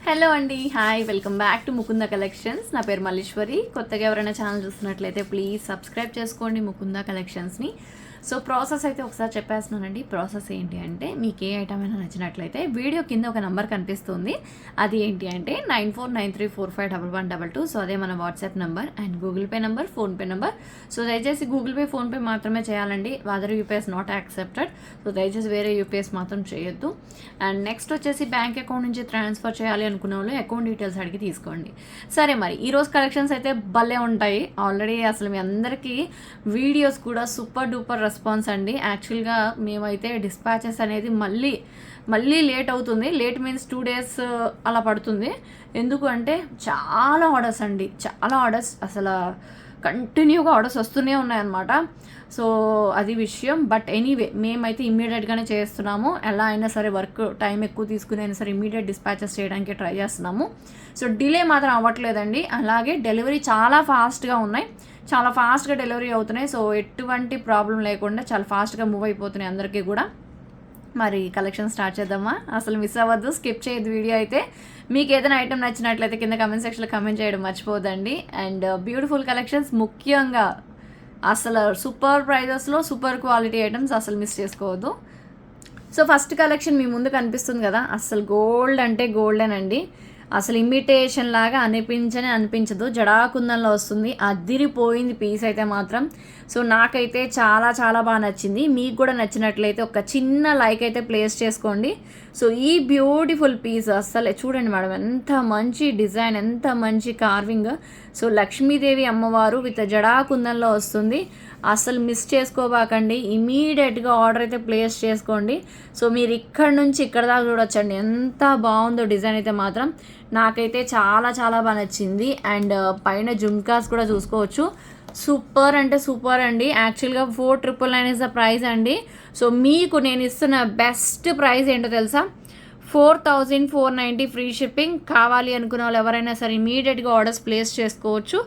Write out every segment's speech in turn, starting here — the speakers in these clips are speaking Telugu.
హలో అండి, hi, welcome back to Mukunda collections. నా పేరు మల్లీశ్వరి. కొత్తగా ఎవరైనా ఛానల్ చూస్తున్నట్లయితే ప్లీజ్ సబ్స్క్రైబ్ చేసుకోండి ముకుంద కలెక్షన్స్ని. సో ప్రాసెస్ అయితే ఒకసారి చెప్పేస్తున్నానండి. ప్రాసెస్ ఏంటి అంటే, మీకు ఏ ఐటమ్ అయినా నచ్చినట్లయితే వీడియో కింద ఒక నెంబర్ కనిపిస్తుంది. అది ఏంటి అంటే 9493451122. సో అదే మన WhatsApp number and Google pay number, PhonePe number. So దయచేసి గూగుల్ పే, ఫోన్పే మాత్రమే చేయాలండి. Other UPS not accepted. So దయచేసి వేరే యూపీఎస్ మాత్రం చేయొద్దు. అండ్ నెక్స్ట్ వచ్చేసి బ్యాంక్ అకౌంట్ నుంచి ట్రాన్స్ఫర్ చేయాలి అనుకునే వాళ్ళు అకౌంట్ డీటెయిల్స్ అడిగి తీసుకోండి. సరే, మరి ఈరోజు కలెక్షన్స్ అయితే భలే ఉంటాయి. ఆల్రెడీ అసలు మీ అందరికీ వీడియోస్ కూడా సూపర్ డూపర్ రెస్పాన్స్ అండి. యాక్చువల్గా మేమైతే డిస్పాచెస్ అనేది మళ్ళీ లేట్ అవుతుంది. లేట్ మీన్స్ 2 days అలా పడుతుంది. ఎందుకు అంటే చాలా ఆర్డర్స్ అండి, చాలా ఆర్డర్స్, అసలు కంటిన్యూగా ఆర్డర్స్ వస్తూనే ఉన్నాయన్నమాట. సో అది విషయం. బట్ ఎనీవే మేమైతే ఇమ్మీడియట్గానే చేస్తున్నాము. ఎలా అయినా సరే వర్క్ టైం ఎక్కువ తీసుకుని అయినా సరే ఇమ్మీడియట్ డిస్పాచెస్ చేయడానికి ట్రై చేస్తున్నాము. సో డిలే మాత్రం అవ్వట్లేదండి. అలాగే డెలివరీ చాలా ఫాస్ట్గా ఉన్నాయి, చాలా ఫాస్ట్గా డెలివరీ అవుతున్నాయి. సో ఎటువంటి ప్రాబ్లం లేకుండా చాలా ఫాస్ట్గా మూవ్ అయిపోతున్నాయి అందరికీ కూడా. మరి కలెక్షన్ స్టార్ట్ చేద్దామా? అసలు మిస్ అవ్వద్దు, స్కిప్ చేయొద్దు వీడియో అయితే. మీకు ఏదైనా ఐటమ్ నచ్చినట్లయితే కింద కమెంట్ సెక్షన్లో కమెంట్ చేయడం మర్చిపోదండి. అండ్ బ్యూటిఫుల్ కలెక్షన్స్, ముఖ్యంగా అసలు సూపర్ ప్రైజెస్లో సూపర్ క్వాలిటీ ఐటమ్స్ అసలు మిస్ చేసుకోవద్దు. సో ఫస్ట్ కలెక్షన్ మీ ముందు కనిపిస్తుంది కదా, అసలు గోల్డ్ అంటే గోల్డెన్. అసలు ఇమిటేషన్ లాగా అనిపించదు, జడాకుందంలో వస్తుంది. అదిరిపోయింది పీస్ అయితే మాత్రం. సో నాకైతే చాలా చాలా బాగా నచ్చింది. మీకు కూడా నచ్చినట్లయితే ఒక చిన్న లైక్ అయితే ప్లేస్ చేసుకోండి. సో ఈ బ్యూటిఫుల్ పీస్ అసలు చూడండి మేడం, ఎంత మంచి డిజైన్, ఎంత మంచి కార్వింగ్. సో లక్ష్మీదేవి అమ్మవారు విత్ జడాకుందంలో వస్తుంది. అసలు మిస్ చేసుకోబాకండి, ఇమీడియట్గా ఆర్డర్ అయితే ప్లేస్ చేసుకోండి. సో మీరు ఇక్కడ నుంచి ఇక్కడ దాకా చూడొచ్చండి, ఎంత బాగుందో డిజైన్ అయితే మాత్రం. నాకైతే చాలా చాలా బాగా నచ్చింది. అండ్ పైన జుమ్కాస్ కూడా చూసుకోవచ్చు. సూపర్ అంటే సూపర్ అండి. యాక్చువల్గా 4999 ఇస్ ద ప్రైస్ అండి. సో మీకు నేను ఇస్తున్న బెస్ట్ ప్రైస్ ఏంటో తెలుసా? 4490 ఫ్రీ షిప్పింగ్. కావాలి అనుకున్న వాళ్ళు ఎవరైనా సరే ఇమీడియట్గా ఆర్డర్స్ ప్లేస్ చేసుకోవచ్చు.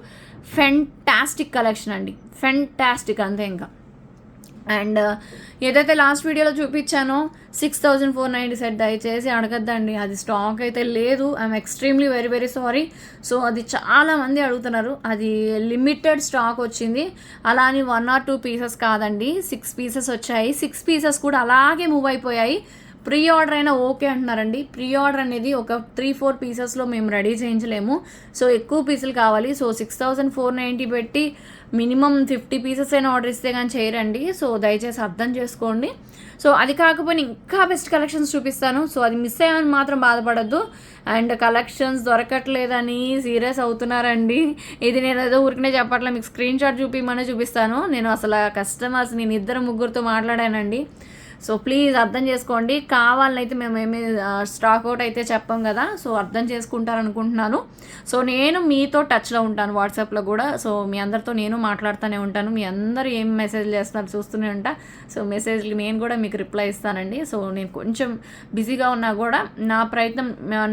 ఫెంటాస్టిక్ కలెక్షన్ అండి, ఫెంటాస్టిక్ అంతే ఇంకా. అండ్ ఏదైతే లాస్ట్ వీడియోలో చూపించానో 6490 సెట్, దయచేసి అడగద్దండి, అది స్టాక్ అయితే లేదు. I'm extremely very very sorry. So అది చాలామంది అడుగుతున్నారు, అది లిమిటెడ్ స్టాక్ వచ్చింది. అలా అని 1 or 2 పీసెస్ కాదండి, 6 పీసెస్ వచ్చాయి. 6 పీసెస్ కూడా అలాగే మూవ్ అయిపోయాయి. ప్రీ ఆర్డర్ అయినా ఓకే అంటున్నారండి. ప్రీ ఆర్డర్ అనేది ఒక 3-4 పీసెస్లో మేము రెడీ చేయించలేము. సో ఎక్కువ పీసులు కావాలి. సో 6490 పెట్టి మినిమం 50 పీసెస్ అయినా ఆర్డర్ ఇస్తే కానీ చేయరండి. సో దయచేసి అర్థం చేసుకోండి. సో అది కాకపోయినా ఇంకా బెస్ట్ కలెక్షన్స్ చూపిస్తాను. సో అది మిస్ అయ్యామని మాత్రం బాధపడద్దు. అండ్ కలెక్షన్స్ దొరకట్లేదని సీరియస్ అవుతున్నారండి. ఇది నేను ఏదో ఊరికనే చెప్పట్లే, మీకు స్క్రీన్ షాట్ చూపిస్తాను. నేను అసలు కస్టమర్స్, నేను 2-3 మాట్లాడానండి. సో ప్లీజ్ అర్థం చేసుకోండి. కావాలనైతే మేము ఏమీ స్టాక్ అవుట్ అయితే చెప్పాం కదా. సో అర్థం చేసుకుంటారనుకుంటున్నాను. సో నేను మీతో టచ్లో ఉంటాను వాట్సాప్లో కూడా. సో మీ అందరితో నేను మాట్లాడుతూనే ఉంటాను. మీ అందరూ ఏం మెసేజ్ చేస్తున్నారు చూస్తూనే ఉంటా. సో మెసేజ్లు నేను కూడా మీకు రిప్లై ఇస్తానండి. సో నేను కొంచెం బిజీగా ఉన్నా కూడా నా ప్రయత్నం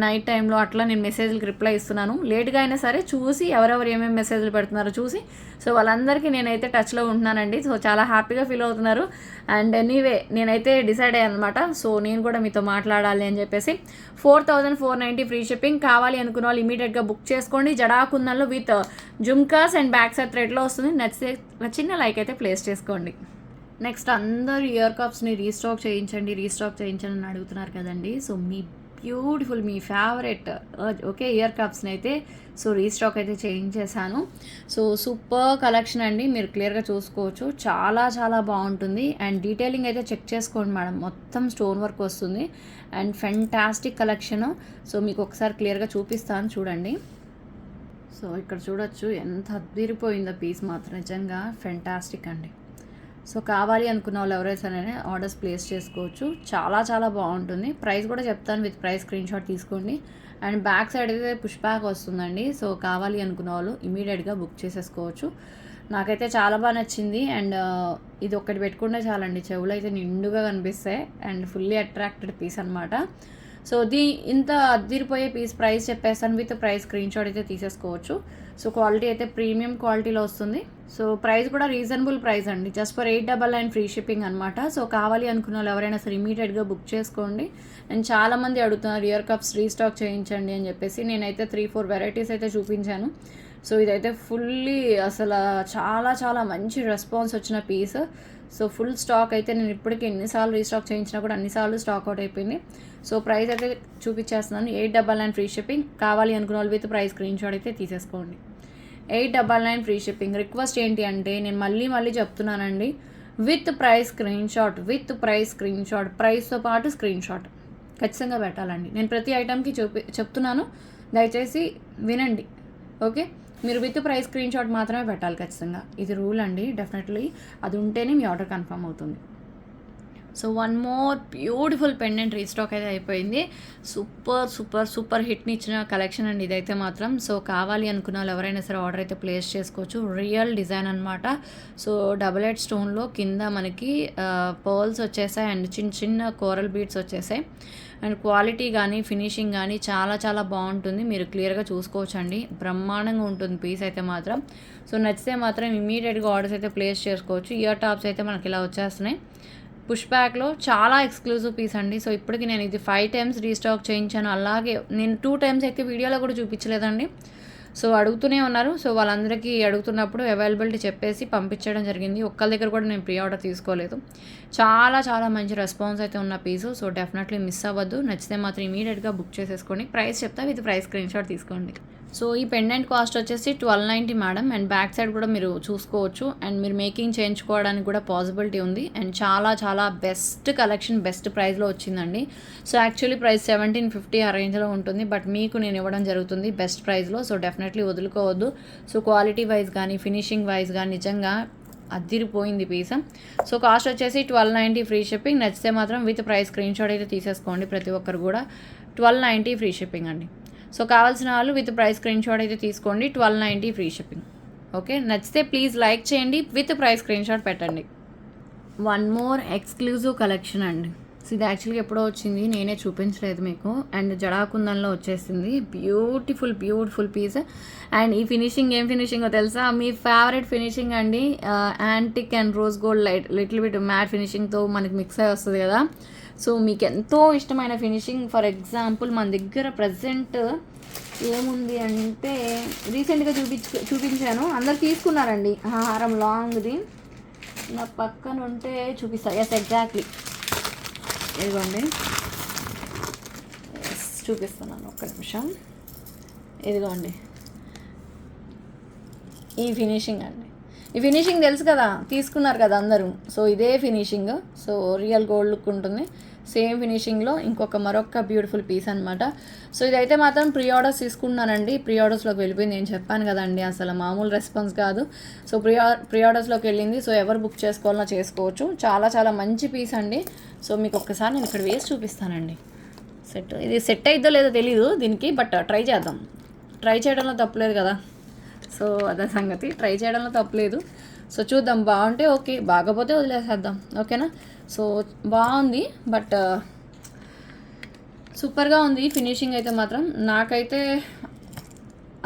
నైట్ టైంలో అట్లా నేను మెసేజ్లకి రిప్లై ఇస్తున్నాను. లేట్గా అయినా సరే చూసి ఎవరెవరు ఏమేమి మెసేజ్లు పెడుతున్నారో చూసి సో వాళ్ళందరికీ నేనైతే టచ్లో ఉంటున్నానండి. సో చాలా హ్యాపీగా ఫీల్ అవుతున్నారు. అండ్ ఎనీవే నేనైతే డిసైడ్ అయ్యాను అనమాట. సో నేను కూడా మీతో మాట్లాడాలి అని చెప్పేసి 4490 ఫ్రీ షిప్పింగ్. కావాలి అనుకున్న వాళ్ళు ఇమీడియట్గా బుక్ చేసుకోండి. జడాకుందంలో with jhumkas and back side థ్రెడ్లో వస్తుంది. నచ్చితే చిన్న లైక్ అయితే ప్లేస్ చేసుకోండి. నెక్స్ట్ అందరూ ఇయర్ కప్స్ని రీస్టాక్ చేయించండి అని అడుగుతున్నారు కదండి. సో మీ బ్యూటిఫుల్, మీ ఫేవరెట్ ఓకే ఇయర్ కప్స్ని అయితే సో రీస్టాక్ అయితే చేయించేసాను. సో సూపర్ కలెక్షన్ అండి, మీరు క్లియర్గా చూసుకోవచ్చు. చాలా చాలా బాగుంటుంది. అండ్ డీటెయిలింగ్ అయితే చెక్ చేసుకోండి మేడం, మొత్తం స్టోన్ వర్క్ వస్తుంది. And fantastic collection. సో మీకు ఒకసారి క్లియర్గా చూపిస్తాను చూడండి. సో ఇక్కడ చూడొచ్చు ఎంత అదిరిపోయిందో పీస్ మాత్రం, నిజంగా ఫెంటాస్టిక్ అండి. సో కావాలి అనుకున్న వాళ్ళు ఎవరైనా ఆర్డర్స్ ప్లేస్ చేసుకోవచ్చు. చాలా చాలా బాగుంటుంది. ప్రైస్ కూడా చెప్తాను, విత్ ప్రైస్ స్క్రీన్ షాట్ తీసుకోండి. అండ్ బ్యాక్ సైడ్ అయితే పుష్ బ్యాక్ వస్తుందండి. సో కావాలి అనుకున్న వాళ్ళు ఇమీడియట్గా బుక్ చేసేసుకోవచ్చు. నాకైతే చాలా బాగా నచ్చింది. అండ్ ఇది ఒక్కటి పెట్టుకుంటే చాలండి, చెవులు అయితే నిండుగా కనిపిస్తాయి. అండ్ ఫుల్లీ అట్రాక్టెడ్ పీస్ అనమాట. సో ఇంత అద్దిరిపోయే ప్రైస్ చెప్పేస్తాను, విత్ ప్రైస్ స్క్రీన్ షాట్ అయితే తీసేసుకోవచ్చు. సో క్వాలిటీ అయితే ప్రీమియం క్వాలిటీలో వస్తుంది. సో ప్రైస్ కూడా రీజనబుల్ ప్రైస్ అండి, జస్ట్ ఫర్ 899 ఫ్రీ షిప్పింగ్ అనమాట. సో కావాలి అనుకున్న వాళ్ళు ఎవరైనా సరే ఇమీడియట్గా బుక్ చేసుకోండి. అండ్ చాలామంది అడుగుతున్నారు ఇయర్ కప్స్ రీస్టాక్ చేయించండి అని చెప్పేసి. నేనైతే 3-4 వెరైటీస్ అయితే చూపించాను. సో ఇదైతే ఫుల్లీ అసలు చాలా చాలా మంచి రెస్పాన్స్ వచ్చిన పీస్. సో ఫుల్ స్టాక్ అయితే నేను ఇప్పటికీ ఎన్నిసార్లు రీస్టాక్ చేయించినా కూడా అన్నిసార్లు స్టాక్ అవుట్ అయిపోయింది. సో ప్రైస్ అయితే చూపించేస్తున్నాను, 899 ఫ్రీ షిప్పింగ్. కావాలి అనుకున్న వాళ్ళు విత్ ప్రైస్ స్క్రీన్ షాట్ అయితే తీసేసుకోండి. 899 ఫ్రీ షిప్పింగ్. రిక్వెస్ట్ ఏంటి అంటే నేను మళ్ళీ చెప్తున్నానండి, విత్ ప్రైస్ స్క్రీన్ షాట్, ప్రైస్తో పాటు స్క్రీన్ షాట్ ఖచ్చితంగా పెట్టాలండి. నేను ప్రతి ఐటమ్కి చెప్తున్నాను, దయచేసి వినండి. ఓకే, మీరు విత్ ప్రైస్ స్క్రీన్ షాట్ మాత్రమే పెట్టాలి ఖచ్చితంగా, ఇది రూల్ అండి. డెఫినెట్లీ అది ఉంటేనే మీ ఆర్డర్ కన్ఫర్మ్ అవుతుంది. So one more beautiful pendant restock అయితే అయిపోయింది. సూపర్ హిట్ని ఇచ్చిన కలెక్షన్ అండి ఇదైతే మాత్రం. సో కావాలి అనుకున్న వాళ్ళు ఎవరైనా సరే ఆర్డర్ అయితే ప్లేస్ చేసుకోవచ్చు. రియల్ డిజైన్ అనమాట. సో డబుల్ ఎడ్ స్టోన్లో కింద మనకి పర్ల్స్ వచ్చేసాయి అండ్ చిన్న కోరల్ బీడ్స్ వచ్చేసాయి. అండ్ క్వాలిటీ కానీ ఫినిషింగ్ కానీ చాలా చాలా బాగుంటుంది, మీరు క్లియర్గా చూసుకోవచ్చు అండి. బ్రహ్మాండంగా ఉంటుంది పీస్ అయితే మాత్రం. సో నచ్చితే మాత్రం ఇమీడియట్గా ఆర్డర్స్ అయితే ప్లేస్ చేసుకోవచ్చు. ఇయర్ టాప్స్ అయితే మనకి ఇలా వచ్చేస్తున్నాయి. పుష్ బ్యాక్లో చాలా ఎక్స్క్లూజివ్ పీస్ అండి. సో ఇప్పటికి నేను ఇది 5 టైమ్స్ రీస్టాక్ చేయించాను. అలాగే నేను 2 టైమ్స్ అయితే వీడియోలో కూడా చూపించలేదండి. సో అడుగుతూనే ఉన్నారు. సో వాళ్ళందరికీ అడుగుతున్నప్పుడు అవైలబిలిటీ చెప్పేసి పంపించడం జరిగింది. ఒక్కరి దగ్గర కూడా నేను ప్రీ ఆర్డర్ తీసుకోలేదు. చాలా చాలా మంచి రెస్పాన్స్ అయితే ఉన్న పీసు. సో డెఫినెట్లీ మిస్ అవ్వద్దు. నచ్చితే మాత్రం ఇమీడియట్గా బుక్ చేసేసుకోండి. ప్రైస్ చెప్తా, విత్ ప్రైస్ స్క్రీన్ షాట్ తీసుకోండి. సో ఈ పెండెంట్ కాస్ట్ వచ్చేసి 1290 మేడం. అండ్ బ్యాక్ సైడ్ కూడా మీరు చూసుకోవచ్చు. అండ్ మీరు మేకింగ్ చేయించుకోవడానికి కూడా పాసిబిలిటీ ఉంది. అండ్ చాలా చాలా బెస్ట్ కలెక్షన్, బెస్ట్ ప్రైస్లో వచ్చిందండి. సో యాక్చువల్లీ ప్రైస్ 1750 ఆ రేంజ్లో ఉంటుంది, బట్ మీకు నేను ఇవ్వడం జరుగుతుంది బెస్ట్ ప్రైస్లో. సో డెఫినెట్లీ వదులుకోవద్దు. సో క్వాలిటీ వైజ్ కానీ ఫినిషింగ్ వైజ్ కానీ నిజంగా అదిరిపోయింది పీస్. సో కాస్ట్ వచ్చేసి 1290 ఫ్రీ షిప్పింగ్. నచ్చితే మాత్రం విత్ ప్రైస్ స్క్రీన్ షాట్ అయితే తీసేసుకోండి ప్రతి ఒక్కరు కూడా. 1290 ఫ్రీ షిప్పింగ్ అండి. సో కావాల్సిన వాళ్ళు విత్ ప్రైస్ స్క్రీన్ షాట్ అయితే తీసుకోండి. 1290 ఫ్రీ షిప్పింగ్. ఓకే, నచ్చితే ప్లీజ్ లైక్ చేయండి, విత్ ప్రైస్ స్క్రీన్ షాట్ పెట్టండి. వన్ మోర్ ఎక్స్క్లూజివ్ కలెక్షన్ అండి. సో ఇది యాక్చువల్గా ఎప్పుడో వచ్చింది, నేనే చూపించలేదు మీకు. అండ్ జడాకుందంలో వచ్చేసింది. Beautiful piece. అండ్ ఈ ఫినిషింగ్ ఏం ఫినిషింగో తెలుసా? మీ ఫేవరెట్ ఫినిషింగ్ అండి. Antique and rose gold little bit matte ఫినిషింగ్తో మనకి మిక్స్ అయి వస్తుంది కదా. సో మీకు ఎంతో ఇష్టమైన ఫినిషింగ్. ఫర్ ఎగ్జాంపుల్ మన దగ్గర ప్రజెంట్ ఏముంది అంటే రీసెంట్గా చూపించాను, అందరు తీసుకున్నారండి. హారం లాంగ్ది నా పక్కన ఉంటే చూపిస్తాను. ఎస్, ఎగ్జాక్ట్లీ ఇదిగోండి, చూపిస్తున్నాను ఒక్క నిమిషం. ఇదిగోండి ఈ ఫినిషింగ్ అండి. ఈ ఫినిషింగ్ తెలుసు కదా, తీసుకున్నారు కదా అందరూ. సో ఇదే finishing. So real gold look ఉంటుంది. సేమ్ ఫినిషింగ్లో మరొక బ్యూటిఫుల్ పీస్ అనమాట. సో ఇదైతే మాత్రం ప్రీ ఆర్డర్స్ తీసుకున్నానండి. ప్రీ ఆర్డర్స్లోకి వెళ్ళిపోయింది. నేను చెప్పాను కదండి, అసలు మామూలు రెస్పాన్స్ కాదు. సో ప్రీ ఆర్డర్స్లోకి వెళ్ళింది. సో ఎవరు బుక్ చేసుకోవాలన్నా చేసుకోవచ్చు. చాలా చాలా మంచి పీస్ అండి. సో మీకు ఒక్కసారి నేను ఇక్కడ వేసి చూపిస్తానండి. ఇది సెట్ అయిద్దో లేదో తెలీదు దీనికి, బట్ ట్రై చేద్దాం. ట్రై చేయడంలో తప్పలేదు కదా. సో అదే సంగతి, ట్రై చేయడంలో తప్పలేదు. సో చూద్దాం, బాగుంటే ఓకే, బాగపోతే వదిలేసేద్దాం. ఓకేనా. సో బాగుంది, బట్ సూపర్గా ఉంది ఫినిషింగ్ అయితే మాత్రం. నాకైతే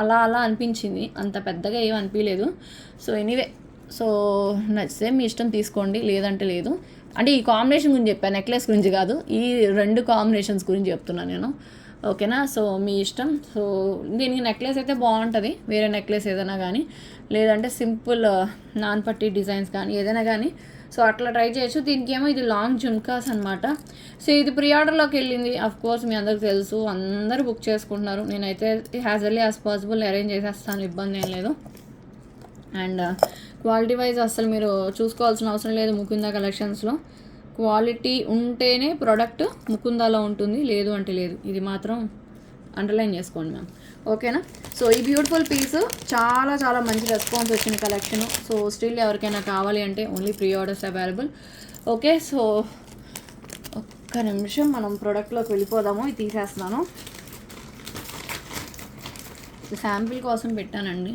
అలా అనిపించింది, అంత పెద్దగా ఏం అనిపించలేదు. సో ఎనీవే, సో నచ్చితే మీ ఇష్టం తీసుకోండి, లేదంటే లేదు. అంటే ఈ కాంబినేషన్ గురించి చెప్పాను, నెక్లెస్ గురించి కాదు. ఈ 2 కాంబినేషన్స్ గురించి చెప్తున్నాను నేను. ఓకేనా. సో మీ ఇష్టం. సో దీనికి నెక్లెస్ అయితే బాగుంటుంది, వేరే నెక్లెస్ ఏదైనా కానీ, లేదంటే సింపుల్ నాన్ పట్టి డిజైన్స్ కానీ ఏదైనా కానీ. సో అట్లా ట్రై చేయొచ్చు. దీనికి ఏమో ఇది లాంగ్ జుమ్కాస్ అనమాట. సో ఇది ప్రీ ఆర్డర్లోకి వెళ్ళింది. కోర్స్ మీ అందరికి తెలుసు, అందరూ బుక్ చేసుకుంటున్నారు. నేనైతే as early as possible arrange చేసేస్తాను, ఇబ్బంది ఏం లేదు. అండ్ క్వాలిటీ వైజ్ అసలు మీరు చూసుకోవాల్సిన అవసరం లేదు. ముకుందా కలెక్షన్స్లో క్వాలిటీ ఉంటేనే ప్రోడక్ట్ ముకుందాలో ఉంటుంది, లేదు అంటే లేదు. ఇది మాత్రం అండర్లైన్ చేసుకోండి మ్యామ్. ఓకేనా. సో ఈ బ్యూటిఫుల్ పీస్ చాలా చాలా మంచి రెస్పాన్స్ వచ్చిన కలెక్షన్. సో స్టిల్ ఎవరికైనా కావాలి అంటే only pre orders available. Okay. So ఒక్క నిమిషం మనం ప్రోడక్ట్లోకి వెళ్ళిపోదాము. ఇది తీసేస్తున్నాను, శాంపిల్ కోసం పెట్టానండి.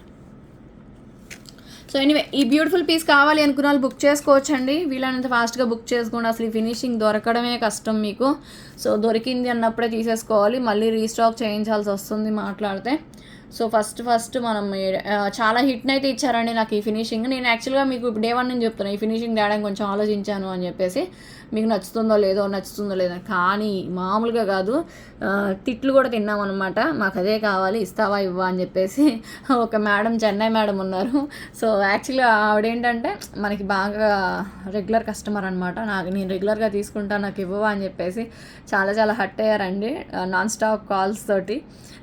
సో ఎనీవే ఈ బ్యూటిఫుల్ పీస్ కావాలి అనుకున్న వాళ్ళు బుక్ చేసుకోవచ్చండి. వీలైనంత ఫాస్ట్గా బుక్ చేసుకోండి. అసలు ఈ ఫినిషింగ్ దొరకడమే కష్టం మీకు. సో దొరికింది అన్నప్పుడే తీసేసుకోవాలి, మళ్ళీ రీస్టాక్ చేయించాల్సి వస్తుంది మాట్లాడితే. సో ఫస్ట్ మనం చాలా హిట్ని అయితే ఇచ్చారండి నాకు ఈ ఫినిషింగ్. నేను యాక్చువల్గా మీకు డే 1 నుంచి చెప్తున్నాను ఈ ఫినిషింగ్ తేడానికి కొంచెం ఆలోచించాను అని చెప్పేసి, మీకు నచ్చుతుందో లేదో కానీ మామూలుగా కాదు, తిట్లు కూడా తిన్నామన్నమాట. మాకు అదే కావాలి, ఇస్తావా ఇవ్వా అని చెప్పేసి. ఒక మేడం, చెన్నై మేడం ఉన్నారు. సో యాక్చువల్గా ఆవిడేంటంటే మనకి బాగా రెగ్యులర్ కస్టమర్ అనమాట. నేను రెగ్యులర్గా తీసుకుంటాను, నాకు ఇవ్వవా అని చెప్పేసి చాలా హర్ట్ అయ్యారండి నాన్ స్టాప్ కాల్స్ తోటి.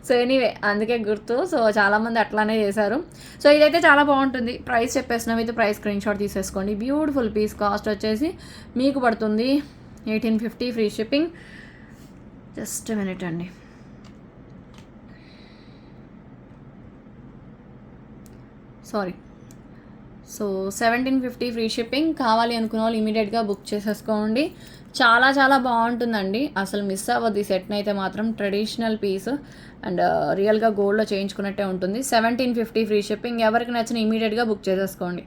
సో ఎనీవే అందుకే గుర్తు. సో చాలామంది అట్లానే చేశారు. సో ఇదైతే చాలా బాగుంటుంది. ప్రైస్ చెప్పేసినాం, అయితే ప్రైస్ స్క్రీన్ షాట్ తీసేసుకోండి. Beautiful piece. కాస్ట్ వచ్చేసి మీకు పడుతుంది 1850 ఫ్రీ షిప్పింగ్. జస్ట్ మినిట్ అండి. Sorry, so 1750 free shipping. కావాలి అనుకున్న వాళ్ళు ఇమీడియట్గా బుక్ చేసేసుకోండి. చాలా బాగుంటుందండి, అసలు మిస్ అవ్వద్దు ఈ సెట్ని అయితే మాత్రం. ట్రెడిషనల్ పీస్ అండ్ రియల్గా గోల్డ్లో చేయించుకున్నట్టే ఉంటుంది. 1750 ఫ్రీ షిప్పింగ్. ఎవరికి నచ్చిన ఇమీడియట్గా బుక్ చేసేసుకోండి.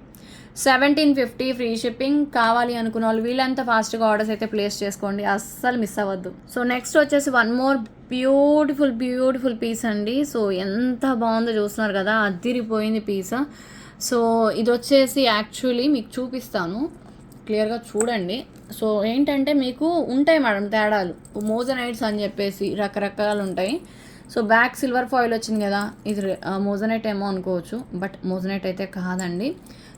1750 ఫ్రీ షిప్పింగ్. కావాలి అనుకున్న వాళ్ళు వీళ్ళంత ఫాస్ట్గా ఆర్డర్స్ అయితే ప్లేస్ చేసుకోండి, అస్సలు మిస్ అవ్వద్దు. సో నెక్స్ట్ వచ్చేసి వన్ మోర్ బ్యూటిఫుల్ పీస్ అండి. సో ఎంత బాగుందో చూస్తున్నారు కదా, అదిరిపోయింది పీస్. సో ఇది వచ్చేసి యాక్చువల్లీ మీకు చూపిస్తాను, క్లియర్గా చూడండి. సో ఏంటంటే మీకు ఉంటాయి మేడం తేడాలు, మోజనైట్స్ అని చెప్పేసి రకరకాలు ఉంటాయి. సో బ్యాక్ సిల్వర్ ఫాయిల్ వచ్చింది కదా, ఇది మోజనైట్ ఏమో అనుకోవచ్చు, బట్ మోజనైట్ అయితే కాదండి.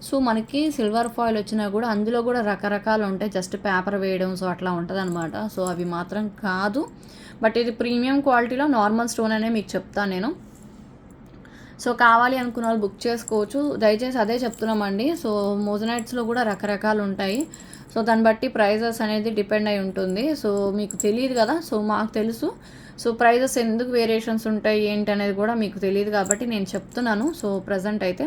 సో మనకి సిల్వర్ ఫాయిల్ వచ్చినా కూడా అందులో కూడా రకరకాలు ఉంటాయి, జస్ట్ పేపర్ వేయడం సో అట్లా ఉంటుంది అనమాట. సో అవి మాత్రం కాదు, బట్ ఇది ప్రీమియం క్వాలిటీలో నార్మల్ స్టోన్ అనే మీకు చెప్తాను నేను. సో కావాలి అనుకున్న వాళ్ళు బుక్ చేసుకోవచ్చు, దయచేసి అదే చెప్తున్నామండి. సో మోజనైట్స్లో కూడా రకరకాలు ఉంటాయి, సో దాన్ని బట్టి ప్రైజెస్ అనేది డిపెండ్ అయి ఉంటుంది. సో మీకు తెలియదు కదా, సో మాకు తెలుసు. సో ప్రైజెస్ ఎందుకు వేరియేషన్స్ ఉంటాయి ఏంటి అనేది కూడా మీకు తెలియదు కాబట్టి నేను చెప్తున్నాను. సో ప్రజెంట్ అయితే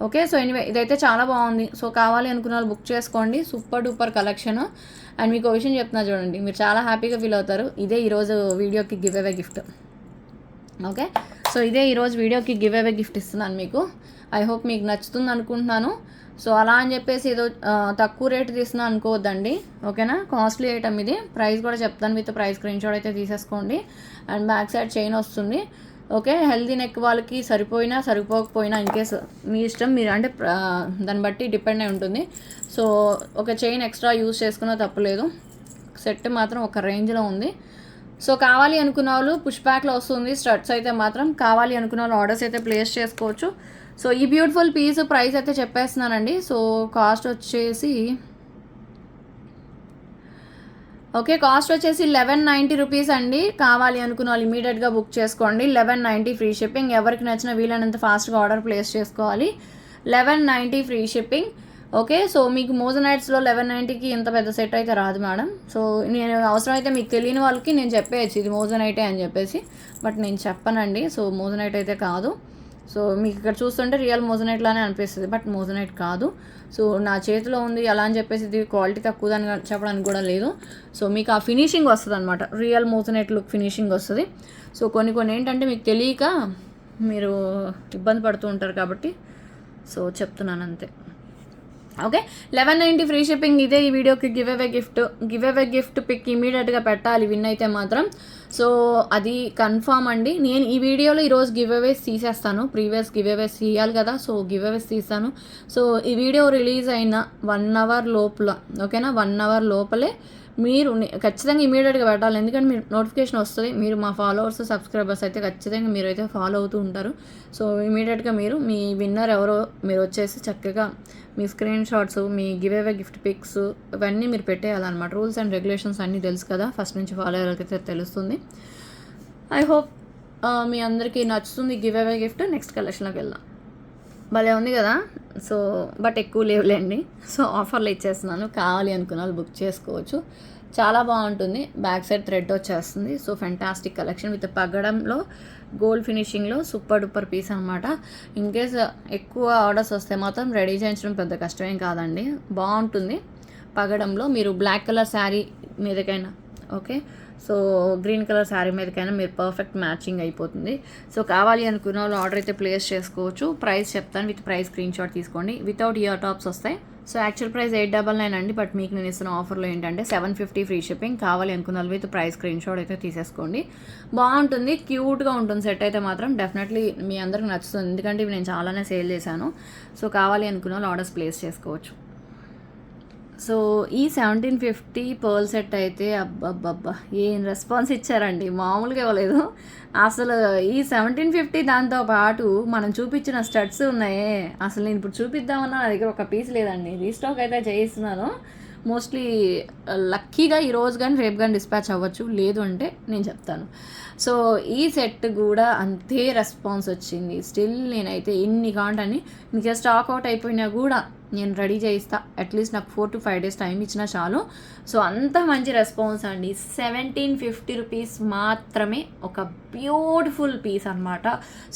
ఓకే. సో ఎనీవే ఇదైతే చాలా బాగుంది. సో కావాలి అనుకున్న వాళ్ళు బుక్ చేసుకోండి. Super duper collection. అండ్ మీకు ఒక విషయం చెప్తున్నా చూడండి, మీరు చాలా హ్యాపీగా ఫీల్ అవుతారు. ఇదే ఈరోజు వీడియోకి give away gift. Okay, so ఇదే ఈరోజు వీడియోకి గివ్ అవే గిఫ్ట్ ఇస్తున్నాను మీకు. ఐ హోప్ మీకు నచ్చుతుంది అనుకుంటున్నాను. సో అలా అని చెప్పేసి ఏదో తక్కువ రేటు తీస్తున్నా అనుకోవద్దండి, ఓకేనా. కాస్ట్లీ ఐటమ్ ఇది. ప్రైస్ కూడా చెప్తాను, విత్ ప్రైస్ స్క్రీన్ షాట్ అయితే తీసేసుకోండి. అండ్ బ్యాక్ సైడ్ చైన్ వస్తుంది. ఓకే, హెల్దీ నెక్ వాళ్ళకి సరిపోయినా సరిపోకపోయినా ఇన్కేస్ మీ ఇష్టం, మీరు అంటే దాన్ని బట్టి డిపెండ్ అయి ఉంటుంది. సో ఒక చైన్ ఎక్స్ట్రా యూజ్ చేసుకున్నా తప్పలేదు. సెట్ మాత్రం ఒక రేంజ్లో ఉంది. సో కావాలి అనుకున్న వాళ్ళు పుష్ బ్యాక్లో వస్తుంది. స్టడ్స్ అయితే మాత్రం కావాలి అనుకున్న వాళ్ళు ఆర్డర్స్ అయితే ప్లేస్ చేసుకోవచ్చు. సో ఈ బ్యూటిఫుల్ పీస్ ప్రైస్ అయితే చెప్పేస్తున్నానండి. సో కాస్ట్ వచ్చేసి ఓకే, కాస్ట్ వచ్చేసి 1190 రూపీస్ అండి. కావాలి అనుకున్న వాళ్ళు ఇమీడియట్గా బుక్ చేసుకోండి. 1190 ఫ్రీ షిప్పింగ్. ఎవరికి నచ్చిన వీలైనంత ఫాస్ట్గా ఆర్డర్ ప్లేస్ చేసుకోవాలి. 1190 ఫ్రీ షిప్పింగ్. ఓకే, సో మీకు మోజనైట్స్లో 1190కి ఇంత పెద్ద సెట్ అయితే రాదు మేడం. సో నేను అవసరమైతే మీకు తెలియని వాళ్ళకి నేను చెప్పేయచ్చు ఇది మోజనైటే అని చెప్పేసి, బట్ నేను చెప్పనండి. సో మోజనైట్ అయితే కాదు. సో మీకు ఇక్కడ చూస్తుంటే రియల్ మోజనైట్ లానే అనిపిస్తుంది, బట్ మోజనైట్ కాదు. సో నా చేతిలో ఉంది అలా అని చెప్పేసి ఇది క్వాలిటీ తక్కువదని చెప్పడానికి కూడా లేదు. సో మీకు ఆ ఫినిషింగ్ వస్తుంది అనమాట, రియల్ మోజనైట్ లుక్ ఫినిషింగ్ వస్తుంది. సో కొన్ని ఏంటంటే మీకు తెలియక మీరు ఇబ్బంది పడుతూ ఉంటారు కాబట్టి సో చెప్తున్నాను అంతే. Okay, 1190 free shipping. ఇదే ఈ వీడియోకి గివ్ అవే గిఫ్ట్ పిక్ ఇమీడియట్గా పెట్టాలి విన్ అయితే మాత్రం. సో అది కన్ఫామ్ అండి. నేను ఈ వీడియోలో ఈరోజు గివ్ అవేస్ తీసేస్తాను, ప్రీవియస్ గివ్ అవేస్ తీయాలి కదా, సో గివ్ అవేస్ తీస్తాను. సో ఈ వీడియో రిలీజ్ అయిన 1 అవర్ లోపల, ఓకేనా, 1 అవర్ లోపలే మీరు ఖచ్చితంగా ఇమీడియట్గా పెట్టాలి. ఎందుకంటే మీరు నోటిఫికేషన్ వస్తుంది, మీరు మా ఫాలోవర్స్ సబ్స్క్రైబర్స్ అయితే ఖచ్చితంగా మీరు అయితే ఫాలో అవుతూ ఉంటారు. సో ఇమీడియట్గా మీరు మీ విన్నర్ ఎవరో మీరు వచ్చేసి చక్కగా మీ స్క్రీన్ షాట్స్, మీ గివ్ అవే గిఫ్ట్ పిక్స్ ఇవన్నీ మీరు పెట్టేయాలన్నమాట. రూల్స్ అండ్ రెగ్యులేషన్స్ అన్నీ తెలుసు కదా, ఫస్ట్ నుంచి ఫాలో అయ్యేకైతే తెలుస్తుంది. ఐ హోప్ మీ అందరికీ నచ్చుతుంది గివ్ అవే గిఫ్ట్. నెక్స్ట్ కలెక్షన్లోకి వెళ్దాం. భలే ఉంది కదా. సో బట్ ఎక్కువ లేవులేండి. సో ఆఫర్లు ఇచ్చేస్తున్నాను, కావాలి అనుకున్న వాళ్ళు బుక్ చేసుకోవచ్చు. చాలా బాగుంటుంది. బ్యాక్ సైడ్ థ్రెడ్ వచ్చేస్తుంది. సో ఫెంటాస్టిక్ కలెక్షన్ విత్ పగ్గడంలో గోల్డ్ ఫినిషింగ్లో సూపర్ డూపర్ పీస్ అనమాట. ఇన్కేస్ ఎక్కువ ఆర్డర్స్ వస్తే మాత్రం రెడీ చేయించడం పెద్ద కష్టమేం కాదండి, బాగుంటుంది. పగడంలో మీరు బ్లాక్ కలర్ శారీ మీదకైనా okay. So green colour sari మీదకైనా మీరు పర్ఫెక్ట్ మ్యాచింగ్ అయిపోతుంది. సో కావాలి అనుకున్న వాళ్ళు ఆర్డర్ అయితే ప్లేస్ చేసుకోవచ్చు. ప్రైస్ చెప్తాను, విత్ ప్రైస్ స్క్రీన్ షాట్ తీసుకోండి. వితౌట్ ఇయర్ టాప్స్ వస్తాయి. సో యాక్చువల్ ప్రైస్ 899 అండి, బట్ మీకు నేను ఇస్తున్న ఆఫర్లో ఏంటంటే 750 ఫ్రీ షిప్పింగ్. కావాలి అనుకున్న వాళ్ళు విత్ ప్రైస్ స్క్రీన్ షాట్ అయితే తీసేసుకోండి. బాగుంటుంది, క్యూట్గా ఉంటుంది సెట్ అయితే మాత్రం. డెఫినెట్లీ మీ అందరికి నచ్చుతుంది, ఎందుకంటే ఇవి నేను చాలానే సేల్ చేశాను. సో కావాలి అనుకున్న వాళ్ళు ఆర్డర్స్ ప్లేస్ చేసుకోవచ్చు. సో ఈ 1750 పర్ల్ సెట్ అయితే అబ్బబ్బబ్బా ఏం రెస్పాన్స్ ఇచ్చారండి, మామూలుగా ఇవ్వలేదు అసలు. ఈ 1750 దాంతో పాటు మనం చూపించిన స్టడ్స్ ఉన్నాయే, అసలు నేను ఇప్పుడు చూపిద్దామన్నా నా దగ్గర ఒక పీస్ లేదండి. రీస్టాక్ అయితే చేయిస్తున్నాను. మోస్ట్లీ లక్కీగా ఈరోజు కానీ రేపు కానీ డిస్పాచ్ అవ్వచ్చు, లేదు అంటే నేను చెప్తాను. సో ఈ సెట్ కూడా అంతే రెస్పాన్స్ వచ్చింది. స్టిల్ నేనైతే ఇన్ని కాంటని ఇంకా స్టాక్ అవుట్ అయిపోయినా కూడా నేను రెడీ చేయిస్తా. అట్లీస్ట్ నాకు 4 to 5 days టైం ఇచ్చినా చాలు. సో అంత మంచి రెస్పాన్స్ అండి. 1750 రూపీస్ మాత్రమే, ఒక బ్యూటిఫుల్ పీస్ అనమాట.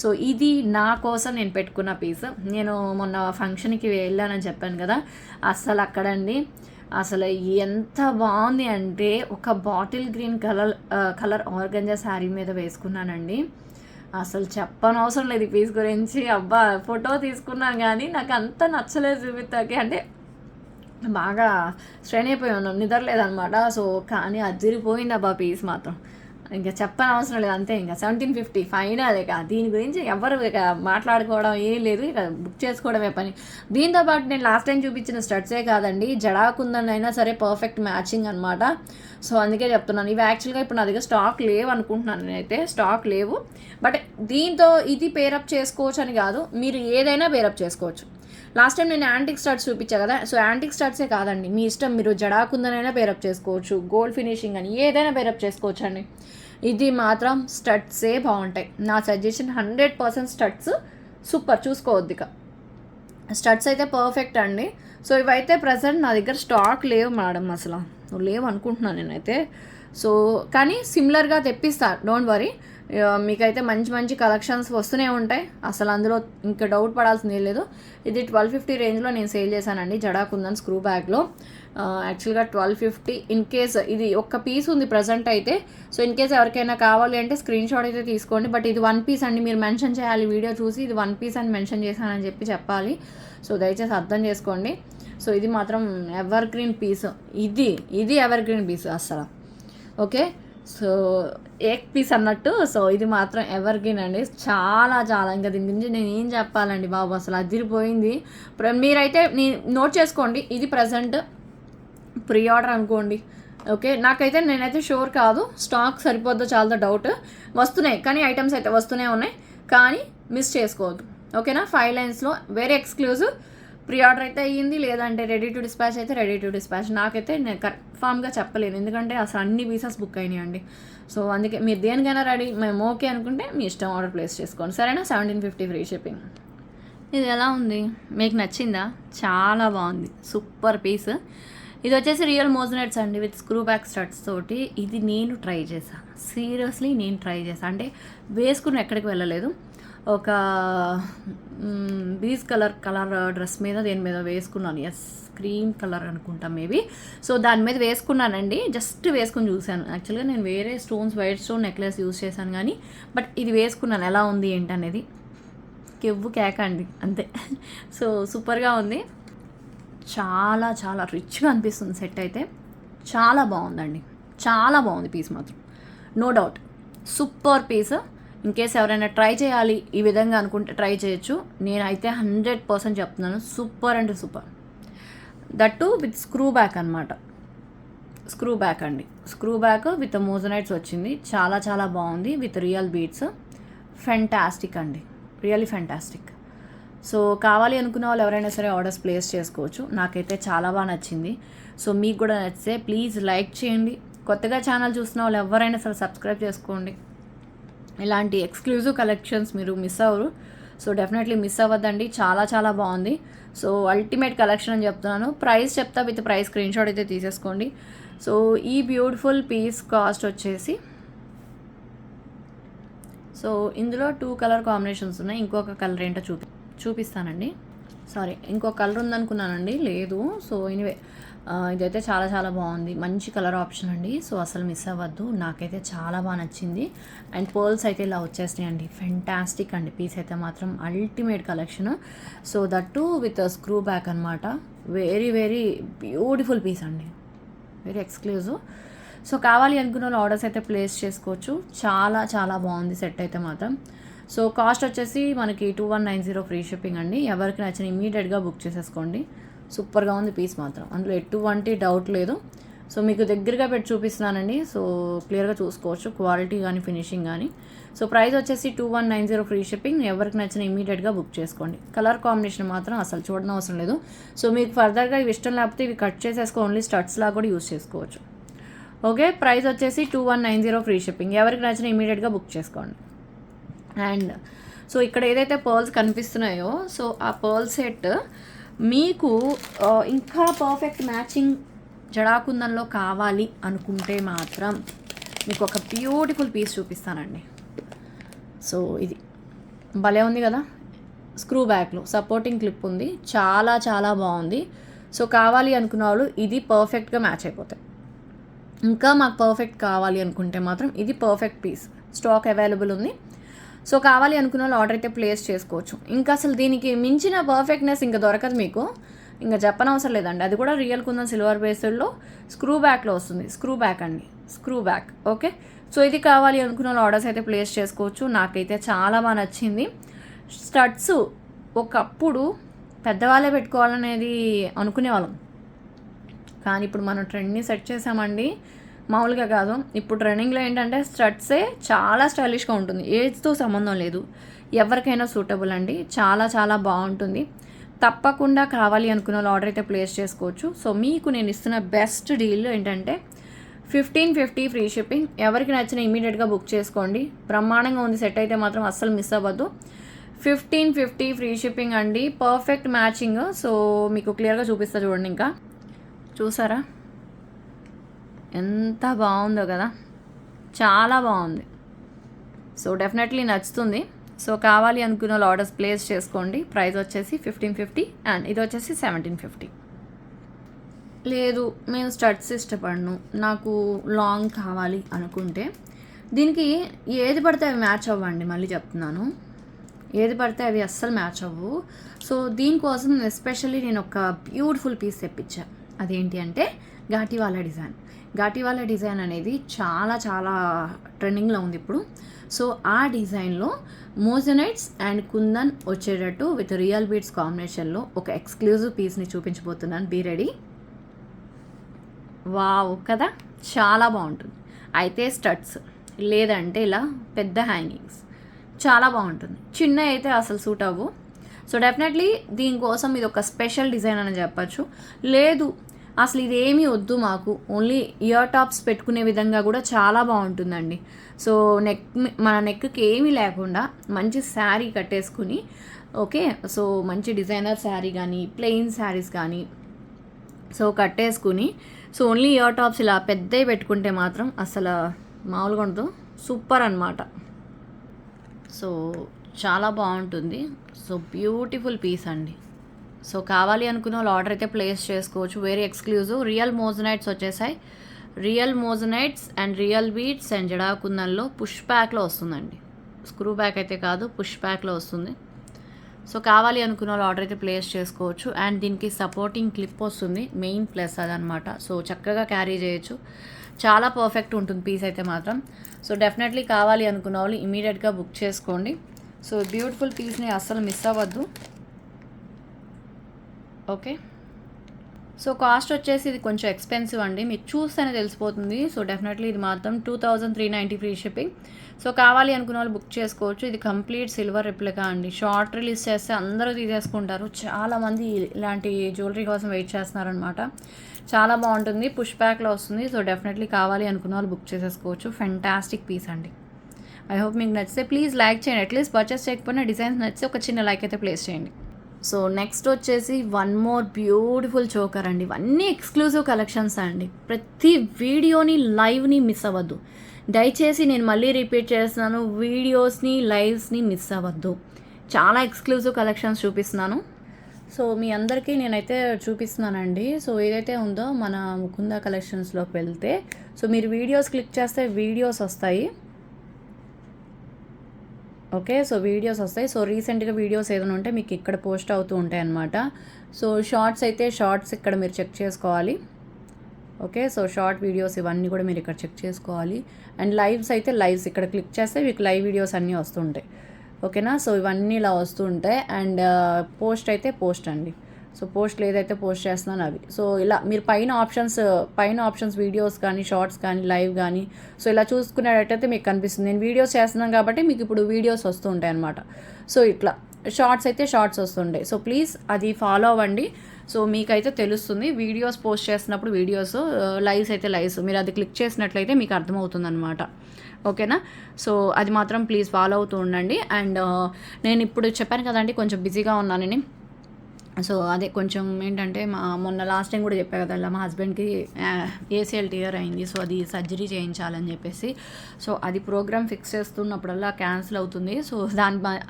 సో ఇది నా కోసం నేను పెట్టుకున్న పీస్. నేను మొన్న ఫంక్షన్కి వెళ్ళానని చెప్పాను కదా, అస్సలు అక్కడండి అసలు ఎంత బాగుంది అంటే ఒక bottle green colour organza sari మీద వేసుకున్నానండి. అసలు చెప్పనవసరం లేదు ఈ పీస్ గురించి. అబ్బా ఫోటో తీసుకున్నాను కానీ నాకు అంత నచ్చలేదు చూపిస్తాకి, అంటే బాగా స్ట్రెయిన్ అయిపోయి ఉన్నాం, నిద్రలేదనమాట. సో కానీ అదిరిపోయింది అబ్బా పీస్ మాత్రం, ఇంకా చెప్పనవసరం లేదు. అంతే, ఇంకా 1750 ఫైనల్. ఇక దీని గురించి ఎవరు ఇక మాట్లాడుకోవడం ఏం లేదు, ఇక బుక్ చేసుకోవడమే పని. దీంతోపాటు నేను లాస్ట్ టైం చూపించిన స్టడ్సే కాదండి, జడాకుందని అయినా సరే పర్ఫెక్ట్ మ్యాచింగ్ అనమాట. సో అందుకే చెప్తున్నాను. ఇవి యాక్చువల్గా ఇప్పుడు నా దగ్గర స్టాక్ లేవు అనుకుంటున్నాను, నేనైతే స్టాక్ లేవు. బట్ దీంతో ఇది పేరప్ చేసుకోవచ్చు అని కాదు, మీరు ఏదైనా పేరప్ చేసుకోవచ్చు. లాస్ట్ టైం నేను యాంటిక్ స్టడ్స్ చూపించా కదా, సో యాంటిక్ స్టడ్సే కాదండి, మీ ఇష్టం, మీరు జడాకుందనైనా పేరప్ చేసుకోవచ్చు, గోల్డ్ ఫినిషింగ్ అని ఏదైనా పేరప్ చేసుకోవచ్చు అండి. ఇది మాత్రం స్టడ్సే బాగుంటాయి. నా సజెషన్ 100% స్టడ్స్ సూపర్, చూసుకోవద్దు ఇక. స్టడ్స్ అయితే పర్ఫెక్ట్ అండి. సో ఇవైతే ప్రజెంట్ నా దగ్గర స్టాక్ లేవు మేడం, అసలు లేవు అనుకుంటున్నాను నేనైతే. సో కానీ సిమిలర్గా తెప్పిస్తా, డోంట్ వరీ. మీకైతే మంచి మంచి కలెక్షన్స్ వస్తూనే ఉంటాయి, అసలు అందులో ఇంకా డౌట్ పడాల్సింది లేదు. ఇది 1250 రేంజ్లో నేను సేల్ చేశానండి, జడాకుందన్ స్క్రూ బ్యాగ్లో. యాక్చువల్గా 1250. ఇన్ కేస్ ఇది ఒక్క పీస్ ఉంది ప్రజెంట్ అయితే. సో ఇన్ కేస్ ఎవరికైనా కావాలి అంటే స్క్రీన్ షాట్ అయితే తీసుకోండి. బట్ ఇది 1 పీస్ అండి, మీరు మెన్షన్ చేయాలి వీడియో చూసి, ఇది 1 పీస్ అని మెన్షన్ చేశానని చెప్పాలి. సో దయచేసి అర్థం చేసుకోండి. సో ఇది మాత్రం ఎవర్ గ్రీన్ పీస్, ఇది ఎవర్ గ్రీన్ పీస్ అసలు. ఓకే, సో ఏక్ పీస్ అన్నట్టు. సో ఇది మాత్రం ఎవర్ గ్రీన్ అండి, చాలా చాలా, ఇంకా దీని గురించి నేను ఏం చెప్పాలండి బాబు, అసలు అదిరిపోయింది. మీరైతే నోట్ చేసుకోండి, ఇది ప్రజెంట్ ప్రీ ఆర్డర్ అనుకోండి. ఓకే, నాకైతే నేనైతే షూర్ కాదు, స్టాక్ సరిపోద్దో చాలా డౌట్. వస్తున్నాయి కానీ ఐటమ్స్ అయితే వస్తూనే ఉన్నాయి, కానీ మిస్ చేసుకోవద్దు. ఓకేనా, 5 లైన్స్లో వెరీ ఎక్స్క్లూజివ్. ప్రీ ఆర్డర్ అయితే అయ్యింది, లేదంటే రెడీ టు డిస్పాచ్ అయితే రెడీ టు డిస్పాచ్. నాకైతే నేను కన్ఫామ్గా చెప్పలేను, ఎందుకంటే అసలు అన్ని పీసెస్ బుక్ అయినాయండి. సో అందుకే మీరు దేనికైనా రెడీ, మేము ఓకే అనుకుంటే మీ ఇష్టం, ఆర్డర్ ప్లేస్ చేసుకోండి, సరేనా. 1750 ఫ్రీ షిప్పింగ్. ఇది ఎలా ఉంది, మీకు నచ్చిందా? చాలా బాగుంది, సూపర్ పీస్. ఇది వచ్చేసి రియల్ మోజనెట్స్ అండి, విత్ స్క్రూ బ్యాక్ స్టడ్స్ తోటి. ఇది నేను ట్రై చేశాను, సీరియస్లీ నేను ట్రై చేశాను, అంటే వేసుకుని ఎక్కడికి వెళ్ళలేదు. ఒక బీజ్ కలర్ డ్రెస్ మీద దేని మీద వేసుకున్నాను, ఎస్ క్రీమ్ కలర్ అనుకుంటా మేబీ. సో దాని మీద వేసుకున్నానండి, జస్ట్ వేసుకుని చూశాను. యాక్చువల్గా నేను వేరే stones, white stone necklace use చేశాను కానీ, బట్ ఇది వేసుకున్నాను, ఎలా ఉంది ఏంటనేది. కెవ్వు కేక అండి అంతే. సో సూపర్గా ఉంది, చాలా చాలా రిచ్గా అనిపిస్తుంది సెట్ అయితే. చాలా బాగుందండి, చాలా బాగుంది పీస్ మాత్రం, no doubt super piece. In case ఎవరైనా ట్రై చేయాలి ఈ విధంగా అనుకుంటే ట్రై చేయొచ్చు. నేనైతే 100% చెప్తున్నాను, సూపర్ అంటే super. That with screw back అనమాట, స్క్రూ బ్యాక్ అండి, స్క్రూ బ్యాక్ విత్ మోజనైట్స్ వచ్చింది. చాలా చాలా బాగుంది, విత్ రియల్ బీడ్స్. ఫెంటాస్టిక్ అండి, రియల్లీ ఫెంటాస్టిక్. సో కావాలి అనుకున్న వాళ్ళు ఎవరైనా సరే ఆర్డర్స్ ప్లేస్ చేసుకోవచ్చు. నాకైతే చాలా బాగా నచ్చింది. సో మీకు కూడా నచ్చితే ప్లీజ్ లైక్ చేయండి. కొత్తగా ఛానల్ చూస్తున్న వాళ్ళు ఎవరైనా సరే సబ్స్క్రైబ్ చేసుకోండి. ఇలాంటి ఎక్స్క్లూజివ్ కలెక్షన్స్ మీరు మిస్ అవ్వరు. సో డెఫినెట్లీ మిస్ అవ్వద్దండి, చాలా చాలా బాగుంది. సో అల్టిమేట్ కలెక్షన్ అని చెప్తున్నాను. ప్రైస్ చెప్తా, విత్ ప్రైస్ స్క్రీన్ షాట్ అయితే తీసేసుకోండి. సో ఈ బ్యూటిఫుల్ పీస్ కాస్ట్ వచ్చేసి, సో ఇందులో 2 కలర్ కాంబినేషన్స్ ఉన్నాయి. ఇంకొక కలర్ ఏంటో చూపిస్తానండి. సారీ, ఇంకో కలర్ ఉందనుకున్నానండి, లేదు. సో ఎనీవే ఇదైతే చాలా చాలా బాగుంది, మంచి కలర్ ఆప్షన్ అండి. సో అసలు మిస్ అవ్వద్దు, నాకైతే చాలా బాగా నచ్చింది. అండ్ పర్ల్స్ అయితే ఇలా వచ్చేస్తాయండి, ఫెంటాస్టిక్ అండి. పీస్ అయితే మాత్రం ultimate collection. So that with screw back అనమాట. వెరీ వెరీ బ్యూటిఫుల్ పీస్ అండి, వెరీ ఎక్స్క్లూజివ్. సో కావాలి అనుకున్న వాళ్ళు ఆర్డర్స్ అయితే ప్లేస్ చేసుకోవచ్చు. చాలా చాలా బాగుంది సెట్ అయితే మాత్రం. సో కాస్ట్ వచ్చేసి మనకి 2190 ఫ్రీ షిప్పింగ్ అండి. ఎవరికి నచ్చిన ఇమీడియట్గా బుక్ చేసేసుకోండి. సూపర్గా ఉంది పీస్ మాత్రం, అందులో ఎటువంటి డౌట్ లేదు. సో మీకు దగ్గరగా పెట్టి చూపిస్తున్నానండి, సో క్లియర్గా చూసుకోవచ్చు క్వాలిటీ కానీ ఫినిషింగ్ కానీ. సో ప్రైస్ వచ్చేసి 2190 ఫ్రీ షిప్పింగ్. ఎవరికి నచ్చిన ఇమీడియట్గా బుక్ చేసుకోండి. కలర్ కాంబినేషన్ మాత్రం అసలు చూడడం అవసరం లేదు. సో మీకు ఫర్దర్గా ఇవి ఇష్టం లేకపోతే ఇవి కట్ చేసేసుకో, ఓన్లీ స్టడ్స్ లాగా కూడా యూస్ చేసుకోవచ్చు. ఓకే, ప్రైస్ వచ్చేసి 2190 ఫ్రీ షిప్పింగ్. ఎవరికి నచ్చిన ఇమీడియట్గా బుక్ చేసుకోండి. అండ్ సో ఇక్కడ ఏదైతే పర్ల్స్ కనిపిస్తున్నాయో, సో ఆ పర్ల్ సెట్ మీకు ఇంకా పర్ఫెక్ట్ మ్యాచింగ్ జడాకుందంలో కావాలి అనుకుంటే మాత్రం మీకు ఒక బ్యూటిఫుల్ పీస్ చూపిస్తానండి. సో ఇది భలే ఉంది కదా, స్క్రూ బ్యాక్లో సపోర్టింగ్ క్లిప్ ఉంది, చాలా చాలా బాగుంది. సో కావాలి అనుకున్న వాళ్ళు ఇది పర్ఫెక్ట్గా మ్యాచ్ అయిపోతాయి. ఇంకా మాకు పర్ఫెక్ట్ కావాలి అనుకుంటే మాత్రం ఇది పర్ఫెక్ట్ పీస్, స్టాక్ అవైలబుల్ ఉంది. సో కావాలి అనుకున్న వాళ్ళు ఆర్డర్ అయితే ప్లేస్ చేసుకోవచ్చు. ఇంకా అసలు దీనికి మించిన పర్ఫెక్ట్నెస్ ఇంకా దొరకదు మీకు, ఇంకా చెప్పనవసరం లేదండి. అది కూడా రియల్ కుందన్ సిల్వర్ బేస్డ్లో స్క్రూ బ్యాక్లో వస్తుంది. స్క్రూ బ్యాక్ అండి, స్క్రూ బ్యాక్. ఓకే, సో ఇది కావాలి అనుకున్న వాళ్ళు ఆర్డర్స్ అయితే ప్లేస్ చేసుకోవచ్చు. నాకైతే చాలా బాగా నచ్చింది. స్టడ్స్ ఒకప్పుడు పెద్దవాళ్ళే పెట్టుకోవాలనేది అనుకునేవాళ్ళం, కానీ ఇప్పుడు మనం ట్రెండ్ని సెట్ చేసామండి, మామూలుగా కాదు. ఇప్పుడు ట్రెండింగ్లో ఏంటంటే స్టడ్సే చాలా స్టైలిష్గా ఉంటుంది, ఏజ్తో సంబంధం లేదు, ఎవరికైనా సూటబుల్ అండి. చాలా చాలా బాగుంటుంది. తప్పకుండా కావాలి అనుకున్న వాళ్ళు ఆర్డర్ అయితే ప్లేస్ చేసుకోవచ్చు. సో మీకు నేను ఇస్తున్న బెస్ట్ డీల్ ఏంటంటే 1550 ఫ్రీ షిప్పింగ్. ఎవరికి నచ్చిన ఇమీడియట్గా బుక్ చేసుకోండి. బ్రహ్మాండంగా ఉంది సెట్ అయితే మాత్రం అస్సలు మిస్ అవ్వద్దు. 1550 ఫ్రీ షిప్పింగ్ అండి, పర్ఫెక్ట్ మ్యాచింగ్. సో మీకు క్లియర్గా చూపిస్తా చూడండి. ఇంకా చూసారా ఎంత బాగుందో కదా, చాలా బాగుంది. సో డెఫినెట్లీ నచ్చుతుంది. సో కావాలి అనుకున్న వాళ్ళు ఆర్డర్స్ ప్లేస్ చేసుకోండి. ప్రైస్ వచ్చేసి 1550 అండ్ ఇది వచ్చేసి 1750. లేదు మేము స్టడ్స్ ఇష్టపడను, నాకు లాంగ్ కావాలి అనుకుంటే దీనికి ఏది పడితే అవి మ్యాచ్ అవ్వండి. మళ్ళీ చెప్తున్నాను, ఏది పడితే అవి అస్సలు మ్యాచ్ అవ్వవు. సో దీనికోసం ఎస్పెషల్లీ నేను ఒక బ్యూటిఫుల్ పీస్ తెప్పించాను. అదేంటి అంటే ఘాటీవాలా డిజైన్. ఘాటీవాలా డిజైన్ అనేది చాలా చాలా ట్రెండింగ్లో ఉంది ఇప్పుడు. సో ఆ డిజైన్లో మోజనైట్స్ అండ్ కుందన్ వచ్చేటట్టు విత్ రియల్ బీడ్స్ కాంబినేషన్లో ఒక ఎక్స్క్లూజివ్ పీస్ని చూపించబోతున్నాను. Be ready. వావ్ కదా, చాలా బాగుంటుంది. అయితే స్టడ్స్, లేదంటే ఇలా పెద్ద హ్యాంగింగ్స్, చాలా బాగుంటుంది. చిన్న అయితే అసలు సూట్ అవ్వు. సో డెఫినెట్లీ దీనికోసం ఇది ఒక స్పెషల్ డిజైన్ అని చెప్పచ్చు. లేదు అసలు ఇదేమీ వద్దు మాకు, ఓన్లీ ఇయర్ టాప్స్ పెట్టుకునే విధంగా కూడా చాలా బాగుంటుందండి. సో మన నెక్కి ఏమీ లేకుండా మంచి శారీ కట్టేసుకుని, ఓకే, సో మంచి డిజైనర్ శారీ కానీ ప్లెయిన్ శారీస్ కానీ సో కట్టేసుకుని, సో ఓన్లీ ఇయర్ టాప్స్ ఇలా పెద్దవి పెట్టుకుంటే మాత్రం అసలు మామూలుగా ఉండదు, సూపర్ అనమాట. సో చాలా బాగుంటుంది. సో బ్యూటిఫుల్ పీస్ అండి. సో కావాలి అనుకున్న వాళ్ళు ఆర్డర్ అయితే ప్లేస్ చేసుకోవచ్చు. Very exclusive. రియల్ మోజనైట్స్ వచ్చేసాయి. Real moissanites and real beads and జడాకుందన్లో పుష్ ప్యాక్లో వస్తుందండి. స్క్రూ బ్యాక్ అయితే కాదు, పుష్ ప్యాక్లో వస్తుంది. సో కావాలి అనుకున్న వాళ్ళు ఆర్డర్ అయితే ప్లేస్ చేసుకోవచ్చు. అండ్ దీనికి సపోర్టింగ్ క్లిప్ వస్తుంది, మెయిన్ ప్లస్ అదనమాట. సో చక్కగా క్యారీ చేయొచ్చు, చాలా పర్ఫెక్ట్ ఉంటుంది పీస్ అయితే మాత్రం. సో డెఫినెట్లీ కావాలి అనుకున్న వాళ్ళు ఇమీడియట్గా బుక్ చేసుకోండి. సో బ్యూటిఫుల్ పీస్ని అస్సలు మిస్ అవ్వద్దు. ఓకే, సో కాస్ట్ వచ్చేసి ఇది కొంచెం ఎక్స్పెన్సివ్ అండి, మీకు చూస్తేనే తెలిసిపోతుంది. సో డెఫినెట్లీ ఇది మాత్రం 2390 ఫ్రీ షిప్పింగ్. సో కావాలి అనుకున్న వాళ్ళు బుక్ చేసుకోవచ్చు. ఇది కంప్లీట్ సిల్వర్ రిప్లికా అండి. షార్ట్ రిలీజ్ చేస్తే అందరూ తీసేసుకుంటారు, చాలామంది ఇలాంటి జ్యువెలరీ కోసం వెయిట్ చేస్తున్నారనమాట. చాలా బాగుంటుంది, పుష్ బ్యాక్లో వస్తుంది. సో డెఫినెట్లీ కావాలి అనుకున్న వాళ్ళు బుక్ చేసేసుకోవచ్చు. ఫెంటాస్టిక్ పీస్ అండి. ఐ హోప్ మీకు నచ్చితే ప్లీజ్ లైక్ చేయండి. అట్లీస్ట్ పర్చేస్ చేయకపోయినా డిజైన్స్ నచ్చితే ఒక చిన్న లైక్ అయితే ప్లేస్ చేయండి. సో నెక్స్ట్ వచ్చేసి వన్ మోర్ బ్యూటిఫుల్ చోకర్ అండి. ఇవన్నీ ఎక్స్క్లూజివ్ కలెక్షన్స్ అండి. ప్రతి వీడియోని లైవ్ని మిస్ అవ్వద్దు దయచేసి. నేను మళ్ళీ రిపీట్ చేస్తున్నాను, వీడియోస్ని లైవ్స్ని మిస్ అవ్వద్దు. చాలా ఎక్స్క్లూజివ్ కలెక్షన్స్ చూపిస్తున్నాను. సో మీ అందరికీ నేనైతే చూపిస్తున్నానండి. సో ఏదైతే ఉందో మన ముకుంద కలెక్షన్స్లోకి వెళ్తే సో మీరు వీడియోస్ క్లిక్ చేస్తే వీడియోస్ వస్తాయి. ఓకే, సో వీడియోస్ వస్తాయి. సో రీసెంట్గా వీడియోస్ ఏదైనా ఉంటే మీకు ఇక్కడ పోస్ట్ అవుతూ ఉంటాయి అన్నమాట. సో షార్ట్స్ అయితే షార్ట్స్ ఇక్కడ మీరు చెక్ చేసుకోవాలి. ఓకే, సో షార్ట్ వీడియోస్ ఇవన్నీ కూడా మీరు ఇక్కడ చెక్ చేసుకోవాలి. అండ్ లైవ్స్ అయితే లైవ్స్ ఇక్కడ క్లిక్ చేస్తే మీకు లైవ్ వీడియోస్ అన్నీ వస్తుంటాయి. ఓకేనా, సో ఇవన్నీ ఇలా వస్తూ ఉంటాయి. అండ్ పోస్ట్ అయితే పోస్ట్ అండి. సో పోస్ట్లు ఏదైతే పోస్ట్ చేస్తున్నానో అవి. సో ఇలా మీరు పైన ఆప్షన్స్ వీడియోస్ కానీ షార్ట్స్ కానీ లైవ్ కానీ సో ఇలా చూసుకునేటట్టయితే మీకు కనిపిస్తుంది. నేను వీడియోస్ చేస్తున్నాను కాబట్టి మీకు ఇప్పుడు వీడియోస్ వస్తూ ఉంటాయి అన్నమాట. సో ఇట్లా షార్ట్స్ అయితే షార్ట్స్ వస్తుంటాయి. సో ప్లీజ్ అది ఫాలో అవ్వండి. సో మీకైతే తెలుస్తుంది వీడియోస్ పోస్ట్ చేస్తున్నప్పుడు వీడియోస్, లైవ్స్ అయితే లైవ్స్. మీరు అది క్లిక్ చేసినట్లయితే మీకు అర్థమవుతుంది అనమాట. ఓకేనా, సో అది మాత్రం ప్లీజ్ ఫాలో అవుతూ ఉండండి. అండ్ నేను ఇప్పుడు చెప్పాను కదండి కొంచెం బిజీగా ఉన్నానని. సో అదే కొంచెం ఏంటంటే మొన్న లాస్ట్ టైం కూడా చెప్పా కదా, మా హస్బెండ్కి ఏసీఎల్ టియర్ అయింది. సో అది సర్జరీ చేయించాలని చెప్పేసి సో అది ప్రోగ్రామ్ ఫిక్స్ చేస్తున్నప్పుడల్లా క్యాన్సిల్ అవుతుంది. సో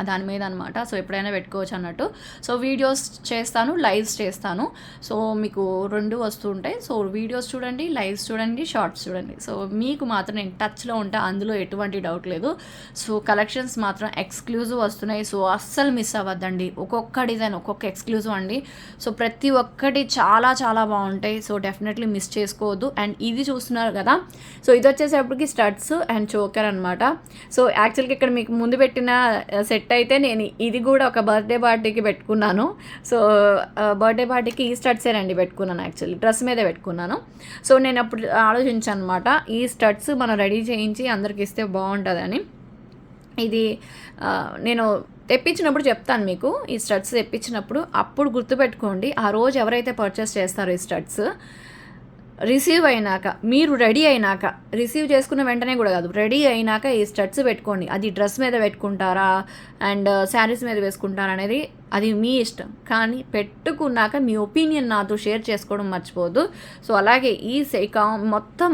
దాని మీద అనమాట. సో ఎప్పుడైనా పెట్టుకోవచ్చు అన్నట్టు. సో వీడియోస్ చేస్తాను, లైవ్స్ చేస్తాను. సో మీకు రెండు వస్తుంటాయి. సో వీడియోస్ చూడండి, లైవ్స్ చూడండి, షార్ట్స్ చూడండి. సో మీకు మాత్రం నేను టచ్లో ఉంటా, అందులో ఎటువంటి డౌట్ లేదు. సో కలెక్షన్స్ మాత్రం ఎక్స్క్లూజివ్ వస్తున్నాయి. సో అస్సలు మిస్ అవ్వద్దండి. ఒక్కొక్క డిజైన్ ఒక్కొక్క ఎక్స్క్లూజివ్ అండి. సో ప్రతి ఒక్కటి చాలా చాలా బాగుంటాయి. సో డెఫినెట్లీ మిస్ చేసుకోవద్దు. అండ్ ఇది చూస్తున్నారు కదా, సో ఇది వచ్చేసేపటికి స్టడ్స్ అండ్ చోకర్ అనమాట. సో యాక్చువల్గా ఇక్కడ మీకు ముందు పెట్టిన సెట్ అయితే నేను ఇది కూడా ఒక బర్త్డే పార్టీకి పెట్టుకున్నాను. సో బర్త్డే పార్టీకి ఈ స్టడ్సేనండి పెట్టుకున్నాను. యాక్చువల్లీ డ్రెస్ మీదే పెట్టుకున్నాను. సో నేను అప్పుడు ఆలోచించాను అనమాట, ఈ స్టడ్స్ మనం రెడీ చేయించి అందరికి ఇస్తే బాగుంటుందని. ఇది నేను తెప్పించినప్పుడు చెప్తాను మీకు. ఈ స్టడ్స్ తెప్పించినప్పుడు అప్పుడు గుర్తుపెట్టుకోండి, ఆ రోజు ఎవరైతే పర్చేస్ చేస్తారో ఈ స్టడ్స్ రిసీవ్ అయినాక, మీరు రెడీ అయినాక, రిసీవ్ చేసుకున్న వెంటనే కూడా కాదు, రెడీ అయినాక ఈ స్టడ్స్ పెట్టుకోండి. అది డ్రెస్ మీద పెట్టుకుంటారా అండ్ శారీస్ మీద వేసుకుంటారా అనేది అది మీ ఇష్టం. కానీ పెట్టుకున్నాక మీ ఒపీనియన్ నాతో షేర్ చేసుకోవడం మర్చిపోవద్దు. సో అలాగే ఈ మొత్తం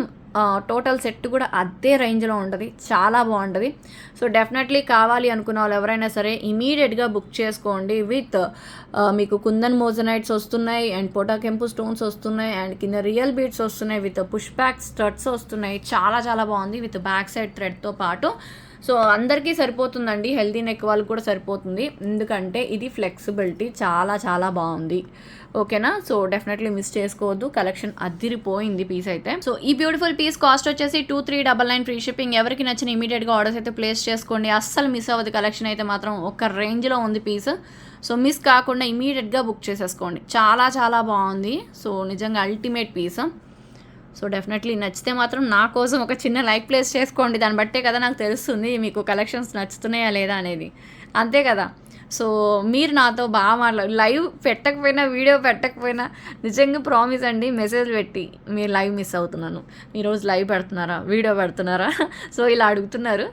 టోటల్ సెట్ కూడా అదే రేంజ్లో ఉంటుంది, చాలా బాగుంటుంది. సో డెఫినెట్లీ కావాలి అనుకున్న వాళ్ళు ఎవరైనా సరే ఇమీడియట్గా బుక్ చేసుకోండి. విత్ మీకు కుందన్ మోజనైట్స్ వస్తున్నాయి అండ్ పోటాకెంపు స్టోన్స్ వస్తున్నాయి అండ్ కింద రియల్ బీడ్స్ వస్తున్నాయి, విత్ పుష్ బ్యాక్ స్టడ్స్ వస్తున్నాయి. చాలా చాలా బాగుంది విత్ బ్యాక్ సైడ్ థ్రెడ్తో పాటు. సో అందరికీ సరిపోతుందండి, హెల్తీ నెక్ వాళ్ళు కూడా సరిపోతుంది, ఎందుకంటే ఇది ఫ్లెక్సిబిలిటీ చాలా చాలా బాగుంది. ఓకేనా, సో డెఫినెట్లీ మిస్ చేసుకోవద్దు. కలెక్షన్ అదిరిపోయింది పీస్ అయితే. సో ఈ బ్యూటిఫుల్ పీస్ కాస్ట్ వచ్చేసి 2399 ఫ్రీ షిప్పింగ్. ఎవరికి నచ్చిన ఇమీడియట్గా ఆర్డర్స్ అయితే ప్లేస్ చేసుకోండి, అస్సలు మిస్ అవ్వదు. కలెక్షన్ అయితే మాత్రం ఒక రేంజ్లో ఉంది పీస్. సో మిస్ కాకుండా ఇమీడియట్గా బుక్ చేసేసుకోండి, చాలా చాలా బాగుంది. సో నిజంగా అల్టిమేట్ పీస్. సో డెఫినెట్లీ నచ్చితే మాత్రం నా కోసం ఒక చిన్న లైక్ ప్లేస్ చేసుకోండి. దాన్ని బట్టే కదా నాకు తెలుస్తుంది మీకు కలెక్షన్స్ నచ్చుతున్నాయా లేదా అనేది, అంతే కదా. సో మీరు నాతో బాగా లైవ్ పెట్టకపోయినా, వీడియో పెట్టకపోయినా నిజంగా ప్రామిస్ అండి, మెసేజ్ పెట్టి మీరు లైవ్ మిస్ అవుతున్నాను, ఈరోజు లైవ్ పెడుతున్నారా, వీడియో పెడుతున్నారా, సో ఇలా అడుగుతున్నారు.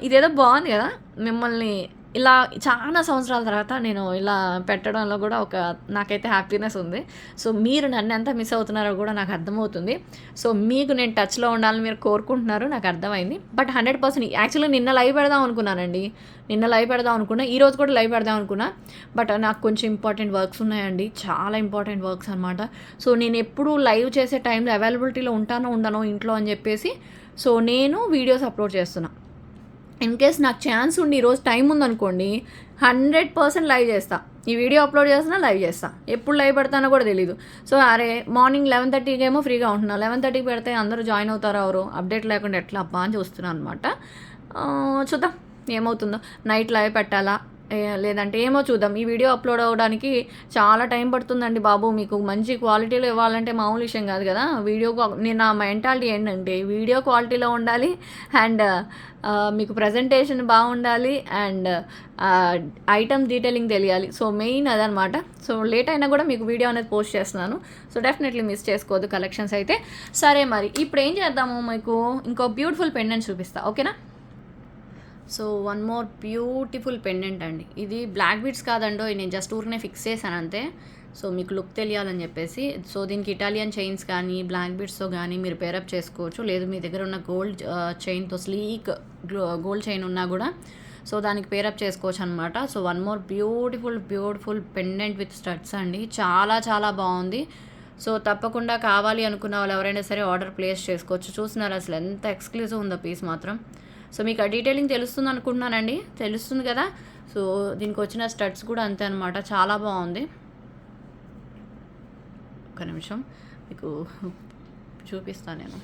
ఇదేదో బాగుంది కదా, మిమ్మల్ని ఇలా చాలా సంవత్సరాల తర్వాత నేను ఇలా పెట్టడంలో కూడా నాకైతే హ్యాపీనెస్ ఉంది. సో మీరు నన్ను ఎంత మిస్ అవుతున్నారో కూడా నాకు అర్థమవుతుంది. సో మీకు నేను టచ్లో ఉండాలని మీరు కోరుకుంటున్నారు, నాకు అర్థమైంది. బట్ 100% యాక్చువల్లీ నిన్న లైవ్ పెడదాం అనుకున్నానండి, ఈరోజు కూడా లైవ్ పెడదాం అనుకున్నా. బట్ నాకు కొంచెం ఇంపార్టెంట్ వర్క్స్ ఉన్నాయండి, చాలా ఇంపార్టెంట్ వర్క్స్ అనమాట. సో నేను ఎప్పుడు లైవ్ చేసే టైంలో అవైలబిలిటీలో ఉండనో ఇంట్లో అని చెప్పేసి సో నేను వీడియోస్ అప్లోడ్ చేస్తున్నా. ఇన్ కేస్ నాకు ఛాన్స్ ఉండి ఈరోజు టైం ఉందనుకోండి 100% లైవ్ చేస్తా. ఈ వీడియో అప్లోడ్ చేస్తున్నా, లైవ్ చేస్తా. ఎప్పుడు లైవ్ పెడతానో కూడా తెలీదు. సో అరే మార్నింగ్ 11:30కి ఏమో ఫ్రీగా ఉంటున్నా, 11:30కి పెడితే అందరూ జాయిన్ అవుతారో ఎవరు, అప్డేట్ లేకుండా ఎట్లా అబ్బా అని చూస్తున్నాను అనమాట. చూద్దాం ఏమవుతుందో, నైట్ లైవ్ పెట్టాలా లేదంటే ఏమో చూద్దాం. ఈ వీడియో అప్లోడ్ అవ్వడానికి చాలా టైం పడుతుందండి బాబు. మీకు మంచి క్వాలిటీలో ఇవ్వాలంటే మామూలు విషయం కాదు కదా. నేను నా మెంటాలిటీ ఏంటంటే వీడియో క్వాలిటీలో ఉండాలి అండ్ మీకు ప్రజెంటేషన్ బాగుండాలి అండ్ ఐటమ్ డీటెయిలింగ్ తెలియాలి. సో మెయిన్ అదనమాట. సో లేట్ అయినా కూడా మీకు వీడియో అనేది పోస్ట్ చేస్తున్నాను. సో డెఫినెట్లీ మిస్ చేసుకోవద్దు కలెక్షన్స్ అయితే. సరే మరి ఇప్పుడు ఏం చేద్దాము, మీకు ఇంకో బ్యూటిఫుల్ పెండెంట్ చూపిస్తా, ఓకేనా. So one more beautiful pendant అండి. ఇది బ్లాక్ బీడ్స్ కాదండో, నేను జస్ట్ ఊరినే ఫిక్స్ చేశాను అంతే. సో మీకు లుక్ తెలియాలని చెప్పేసి. సో దీనికి ఇటాలియన్ చైన్స్ కానీ బ్లాక్ బీడ్స్తో కానీ మీరు పేరప్ చేసుకోవచ్చు. లేదు మీ దగ్గర ఉన్న గోల్డ్ చైన్తో స్లీక్ గోల్డ్ చైన్ ఉన్నా కూడా సో దానికి పేరప్ చేసుకోవచ్చు అనమాట. So one more beautiful pendant with studs అండి, చాలా చాలా బాగుంది. సో తప్పకుండా కావాలి అనుకున్న వాళ్ళు ఎవరైనా సరే ఆర్డర్ ప్లేస్ చేసుకోవచ్చు. చూస్తున్నారు అసలు ఎంత ఎక్స్క్లూజివ్ ఉందో పీస్ మాత్రం. సో మీకు ఆ డీటెయిలింగ్ తెలుస్తుంది అనుకుంటున్నానండి, తెలుస్తుంది కదా. సో దీనికి వచ్చిన స్టడ్స్ కూడా అంతే అనమాట, చాలా బాగుంది. ఒక నిమిషం మీకు చూపిస్తాను నేను.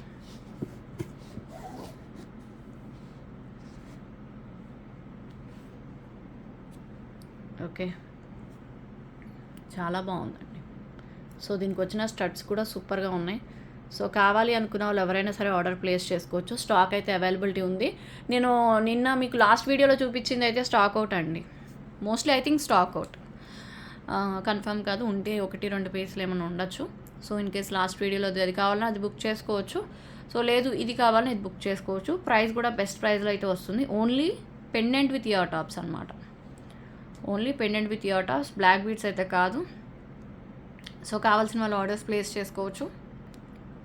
ఓకే, చాలా బాగుందండి. సో దీనికి వచ్చిన స్టడ్స్ కూడా సూపర్గా ఉన్నాయి. సో కావాలి అనుకున్న వాళ్ళు ఎవరైనా సరే ఆర్డర్ ప్లేస్ చేసుకోవచ్చు. స్టాక్ అయితే అవైలబిలిటీ ఉంది. నేను నిన్న మీకు లాస్ట్ వీడియోలో చూపించింది అయితే స్టాక్ అవుట్ అండి, mostly I think stock out, confirm కాదు, ఉంటే 1-2 పీసులు ఏమైనా ఉండొచ్చు. సో ఇన్ కేస్ లాస్ట్ వీడియోలో అది కావాలన్నా అది బుక్ చేసుకోవచ్చు. సో లేదు ఇది కావాలని ఇది బుక్ చేసుకోవచ్చు. ప్రైస్ కూడా బెస్ట్ ప్రైస్లో అయితే వస్తుంది. Only pendant with ear tops అనమాట, only pendant with ear tops, black beads అయితే కాదు. సో కావాల్సిన వాళ్ళు ఆర్డర్స్ ప్లేస్ చేసుకోవచ్చు.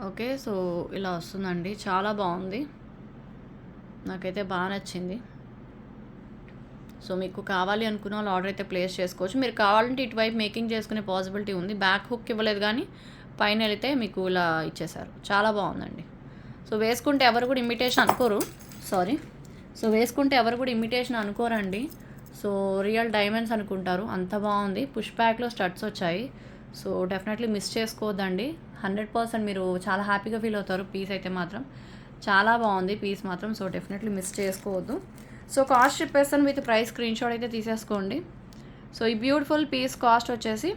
ఓకే, సో ఇలా వస్తుందండి, చాలా బాగుంది, నాకైతే బాగా నచ్చింది. సో మీకు కావాలి అనుకున్న వాళ్ళు ఆర్డర్ అయితే ప్లేస్ చేసుకోవచ్చు. మీరు కావాలంటే ఇటువైపు మేకింగ్ చేసుకునే పాసిబిలిటీ ఉంది. బ్యాక్ హుక్ ఇవ్వలేదు కానీ పైన వెళితే మీకు ఇలా ఇచ్చేసారు, చాలా బాగుందండి. సో వేసుకుంటే ఎవరు కూడా ఇమిటేషన్ అనుకోరు, సో వేసుకుంటే ఎవరు కూడా ఇమిటేషన్ అనుకోరండి. సో రియల్ డైమండ్స్ అనుకుంటారు, అంత బాగుంది. పుష్ బ్యాక్లో స్టడ్స్ వచ్చాయి. సో డెఫినెట్లీ మిస్ చేసుకోవద్దండి, 100% మీరు చాలా హ్యాపీగా ఫీల్ అవుతారు. పీస్ అయితే మాత్రం చాలా బాగుంది పీస్ మాత్రం. సో డెఫినెట్లీ మిస్ చేసుకోవద్దు. సో కాస్ట్ చెప్పేస్తాను, విత్ ప్రైస్ స్క్రీన్ షాట్ అయితే తీసేసుకోండి. సో ఈ బ్యూటిఫుల్ పీస్ కాస్ట్ వచ్చేసి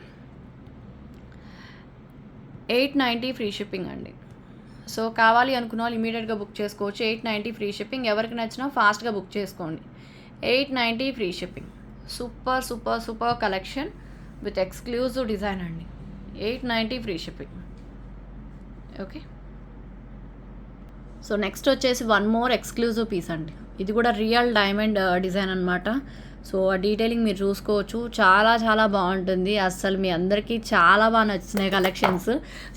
890 ఫ్రీ షిప్పింగ్ అండి. సో కావాలి అనుకున్న వాళ్ళు ఇమీడియట్గా బుక్ చేసుకోవచ్చు. 890 ఫ్రీ షిప్పింగ్, ఎవరికి నచ్చినా ఫాస్ట్గా బుక్ చేసుకోండి. 890 free shipping, super collection with exclusive design అండి. 890 free shipping. Okay, so next వచ్చేసి వన్ మోర్ ఎక్స్క్లూజివ్ పీస్ అండి. ఇది కూడా రియల్ డైమండ్ డిజైన్ అనమాట. సో ఆ డీటెయిలింగ్ మీరు చూసుకోవచ్చు, చాలా చాలా బాగుంటుంది. అస్సలు మీ అందరికీ చాలా బాగా నచ్చినాయి collections.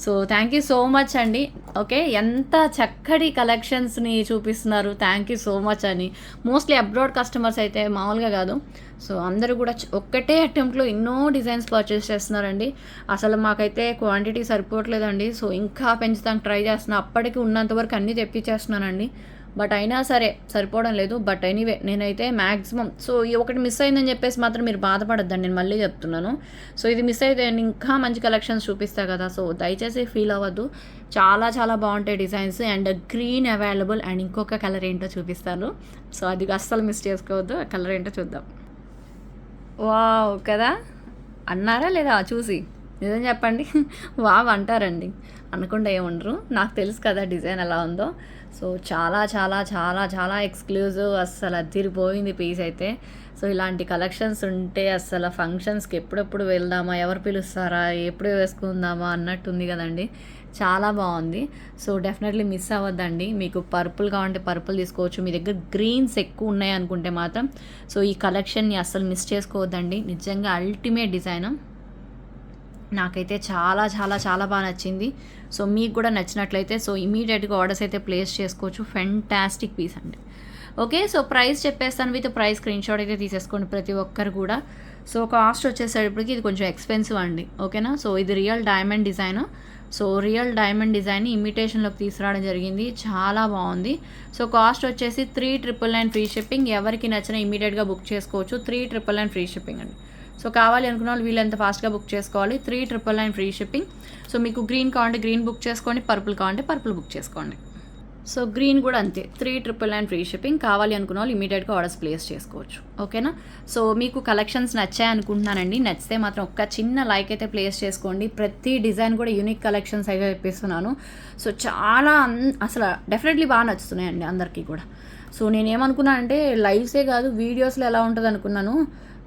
So thank you so much అండి. ఓకే, ఎంత చక్కటి కలెక్షన్స్ని చూపిస్తున్నారు, థ్యాంక్ యూ సో మచ్ అని. మోస్ట్లీ అబ్రాడ్ కస్టమర్స్ అయితే మామూలుగా కాదు. సో అందరూ కూడా ఒక్కటే అటెంప్ట్లో ఎన్నో డిజైన్స్ పర్చేస్ చేస్తున్నారండి. అసలు మాకైతే క్వాంటిటీ సరిపోవట్లేదండి. సో ఇంకా పెంచుతానికి ట్రై చేస్తున్నా, అప్పటికి ఉన్నంతవరకు అన్నీ తెప్పించేస్తున్నానండి. బట్ అయినా సరే సరిపోవడం లేదు. బట్ ఎనీవే నేనైతే మ్యాక్సిమం, సో ఈ ఒకటి మిస్ అయిందని చెప్పేసి మాత్రం మీరు బాధపడద్దండి, నేను మళ్ళీ చెప్తున్నాను. సో ఇది మిస్ అయితే ఇంకా మంచి కలెక్షన్స్ చూపిస్తా కదా, సో దయచేసి ఫీల్ అవ్వద్దు. చాలా చాలా బాగుంటాయి designs. And green available, and ఇంకొక కలర్ ఏంటో చూపిస్తాను. సో అది అస్సలు మిస్ చేసుకోవద్దు. ఆ కలర్ ఏంటో చూద్దాం. వావ్ కదా, అన్నారా లేదా చూసి? నిజం చెప్పండి, వావ్ అంటారండి, అనకుండా ఏముండరు. నాకు తెలుసు కదా డిజైన్ ఎలా ఉందో. సో చాలా చాలా చాలా చాలా ఎక్స్క్లూజివ్, అస్సలు అదిరిపోయింది పీస్ అయితే. సో ఇలాంటి కలెక్షన్స్ ఉంటే అస్సలు ఫంక్షన్స్కి ఎప్పుడెప్పుడు వెళ్దామా, ఎవరు పిలుస్తారా, ఎప్పుడు వేసుకుందామా అన్నట్టుంది కదండి. చాలా బాగుంది. సో డెఫినెట్లీ మిస్ అవ్వద్దండి. మీకు పర్పుల్ కావాలంటే పర్పుల్ తీసుకోవచ్చు. మీ దగ్గర గ్రీన్స్ ఎక్కువ ఉన్నాయి అనుకుంటే మాత్రం సో ఈ కలెక్షన్ని అస్సలు మిస్ చేసుకోవద్దండి. నిజంగా అల్టిమేట్ డిజైన్, నాకైతే చాలా చాలా చాలా బాగా నచ్చింది. సో మీకు కూడా నచ్చినట్లయితే సో ఇమీడియట్గా ఆర్డర్స్ అయితే ప్లేస్ చేసుకోవచ్చు. ఫెంటాస్టిక్ పీస్ అండి. ఓకే, సో ప్రైస్ చెప్పేస్తాను, విత్ ప్రైస్ స్క్రీన్ షాట్ అయితే తీసేసుకోండి ప్రతి ఒక్కరు కూడా. సో కాస్ట్ వచ్చేసరికి ఇది కొంచెం ఎక్స్పెన్సివ్ అండి, ఓకేనా. సో ఇది real diamond design. So real diamond డిజైన్ని ఇమిటేషన్లోకి తీసుకురావడం జరిగింది, చాలా బాగుంది. సో కాస్ట్ వచ్చేసి 3999 ఫ్రీ షిప్పింగ్. ఎవరికి నచ్చినా ఇమీడియట్గా బుక్ చేసుకోవచ్చు. 3999 ఫ్రీ షిప్పింగ్ అండి. సో కావాలి అనుకున్న వాళ్ళు వీళ్ళంత ఫాస్ట్గా బుక్ చేసుకోవాలి. 3999 ఫ్రీ షిప్పింగ్. సో మీకు గ్రీన్ కావాలంటే గ్రీన్ బుక్ చేసుకోండి, పర్పుల్ కావాలంటే పర్పుల్ బుక్ చేసుకోండి. సో గ్రీన్ కూడా అంతే, 3999 ఫ్రీ షిప్పింగ్. కావాలి అనుకున్న వాళ్ళు ఇమీడియట్గా ఆర్డర్స్ ప్లేస్ చేసుకోవచ్చు, ఓకేనా. సో మీకు కలెక్షన్స్ నచ్చాయి అనుకుంటున్నానండి. నచ్చితే మాత్రం ఒక్క చిన్న లైక్ అయితే ప్లేస్ చేసుకోండి. ప్రతి డిజైన్ కూడా యూనిక్ కలెక్షన్స్ అయితే తెప్పిస్తున్నాను. సో చాలా అసలు డెఫినెట్లీ బాగా నచ్చుతున్నాయండి అందరికీ కూడా. సో నేనేమనుకున్నానంటే లైవ్సే కాదు వీడియోస్లో ఎలా ఉంటుంది అనుకున్నాను.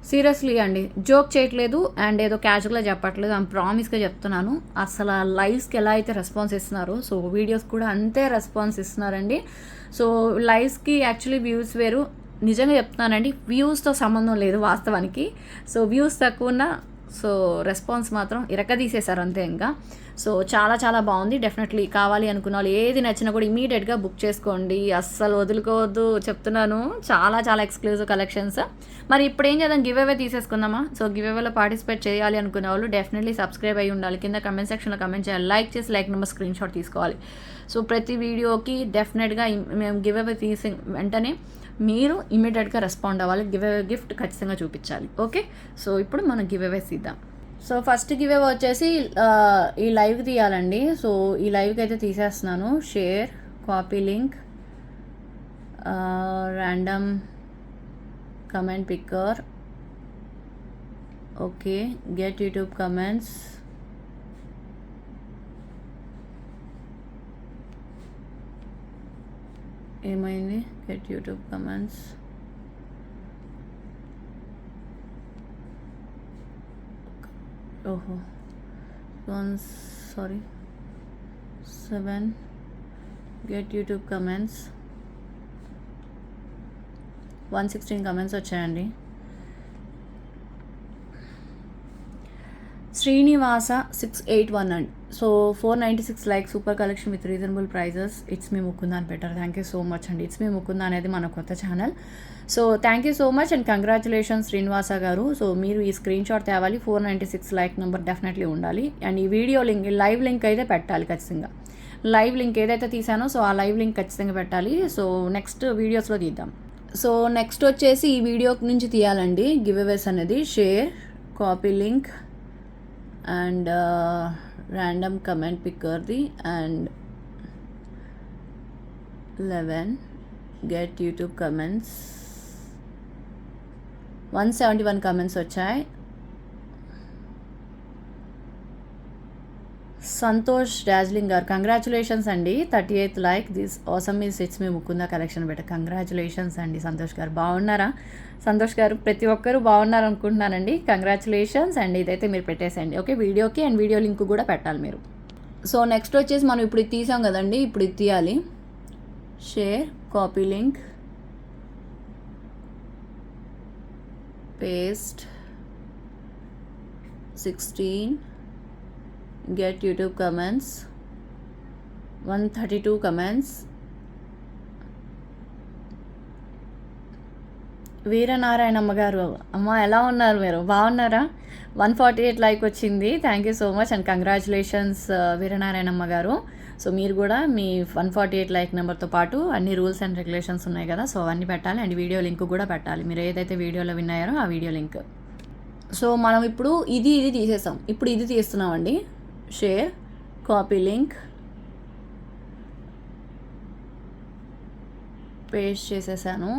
సీరియస్లీ అండి, జోక్ చేయట్లేదు అండ్ ఏదో క్యాజువల్గా చెప్పట్లేదు, ఐమ్ ప్రామిస్గా చెప్తున్నాను. అసలు లైవ్స్కి ఎలా అయితే రెస్పాన్స్ ఇస్తున్నారు, సో వీడియోస్ కూడా అంతే రెస్పాన్స్ ఇస్తున్నారండి. సో లైవ్స్కి యాక్చువల్లీ వ్యూస్ వేరు, నిజంగా చెప్తున్నానండి, వ్యూస్తో సంబంధం లేదు వాస్తవానికి. సో వ్యూస్ తక్కువ ఉన్న సో రెస్పాన్స్ మాత్రం ఇరకదీసేశారు అంతే ఇంకా. సో చాలా చాలా బాగుంది. డెఫినెట్లీ కావాలి అనుకున్న వాళ్ళు ఏది నచ్చినా కూడా ఇమీడియట్గా బుక్ చేసుకోండి, అస్సలు వదులుకోవద్దు చెప్తున్నాను. చాలా చాలా ఎక్స్క్లూజివ్ కలెక్షన్స్. మరి ఇప్పుడు ఏం చేద్దాం, గివ్ అవే తీసేసుకుందామా? సో గివ్ అవేలో పార్టిసిపేట్ చేయాలి అనుకునే వాళ్ళు డెఫినెట్లీ సబ్స్క్రైబ్ అయ్యి ఉండాలి. కింద కమెంట్ సెక్షన్లో కమెంట్ చేయాలి, లైక్ చేసి లైక్ నెంబర్ స్క్రీన్ షాట్ తీసుకోవాలి. సో ప్రతి వీడియోకి డెఫినెట్గా మేము గివ్ అవే తీసి వెంటనే మీరు ఇమీడియట్గా రెస్పాండ్ అవ్వాలి, గివ్ అవే గిఫ్ట్ ఖచ్చితంగా చూపించాలి. ఓకే, సో ఇప్పుడు మనం గివ్ అవేస్ ఇద్దాం. సో ఫస్ట్ గివ్ అవే వచ్చేసి ఈ లైవ్కి తీయాలండి. సో ఈ లైవ్కి అయితే తీసేస్తున్నాను. Share, copy link, random comment picker, okay, get YouTube comments, ఏమైంది, గెట్ యూట్యూబ్ కమెంట్స్, ఓహో 7 గెట్ యూట్యూబ్ కమెంట్స్, 116 కమెంట్స్ వచ్చాయండి. శ్రీనివాస 681 అండి. So 496 like, super collection with reasonable prices. It's మీ ముకుందా అని పెట్టారు. థ్యాంక్ యూ సో మచ్ అండి. ఇట్స్ మీ ముకుందా అనేది మన కొత్త channel. So thank you so much and congratulations Srinivasa గారు. సో మీరు ఈ స్క్రీన్ షాట్ తేవాలి. 496 లైక్ నెంబర్ డెఫినెట్లీ ఉండాలి. అండ్ ఈ వీడియో లింక్, లైవ్ లింక్ అయితే పెట్టాలి ఖచ్చితంగా. లైవ్ లింక్ ఏదైతే తీసానో సో ఆ లైవ్ లింక్ ఖచ్చితంగా పెట్టాలి. సో నెక్స్ట్ వీడియోస్లో తీద్దాం. సో నెక్స్ట్ వచ్చేసి ఈ వీడియో నుంచి తీయాలండి గివ్ అవేస్ అనేది. Share, copy link and random comment పిక్కర్ది and 11 get YouTube comments. 171 comments వచ్చాయి. సంతోష్ డార్జిలింగ్ గారు కంగ్రాచులేషన్స్ అండి. 38th like, this awesome is it's me Mukunda collection better. Congratulations అండి సంతోష్ గారు. బాగున్నారా సంతోష్ గారు? ప్రతి ఒక్కరూ బాగున్నారు అనుకుంటున్నానండి. కంగ్రాచులేషన్స్ అండ్ ఇదైతే మీరు పెట్టేసండి. ఓకే, వీడియోకి అండ్ వీడియో లింక్ కూడా పెట్టాలి మీరు. సో నెక్స్ట్ వచ్చేసి మనం ఇప్పుడు ఇది తీసాం కదండి, ఇప్పుడు ఇది తీయాలి. Share, copy link, paste, 16 get YouTube comments, 132 comments. Veeranarayanamma గారు, అమ్మ ఎలా ఉన్నారు మీరు? బాగున్నారా? 148 లైక్ వచ్చింది. Thank you so much and congratulations Veeranarayanamma గారు. సో మీరు కూడా మీ 148 లైక్ నెంబర్తో పాటు అన్ని రూల్స్ అండ్ రెగ్యులేషన్స్ ఉన్నాయి కదా, సో అవన్నీ పెట్టాలి అండ్ వీడియో లింక్ కూడా పెట్టాలి. మీరు ఏదైతే వీడియోలో విన్నారో ఆ వీడియో లింక్. సో మనం ఇప్పుడు ఇది తీసేసాం, ఇప్పుడు ఇది తీస్తున్నామండి. షేర్, కాపీ లింక్, పేస్ట్ చేసేసాను.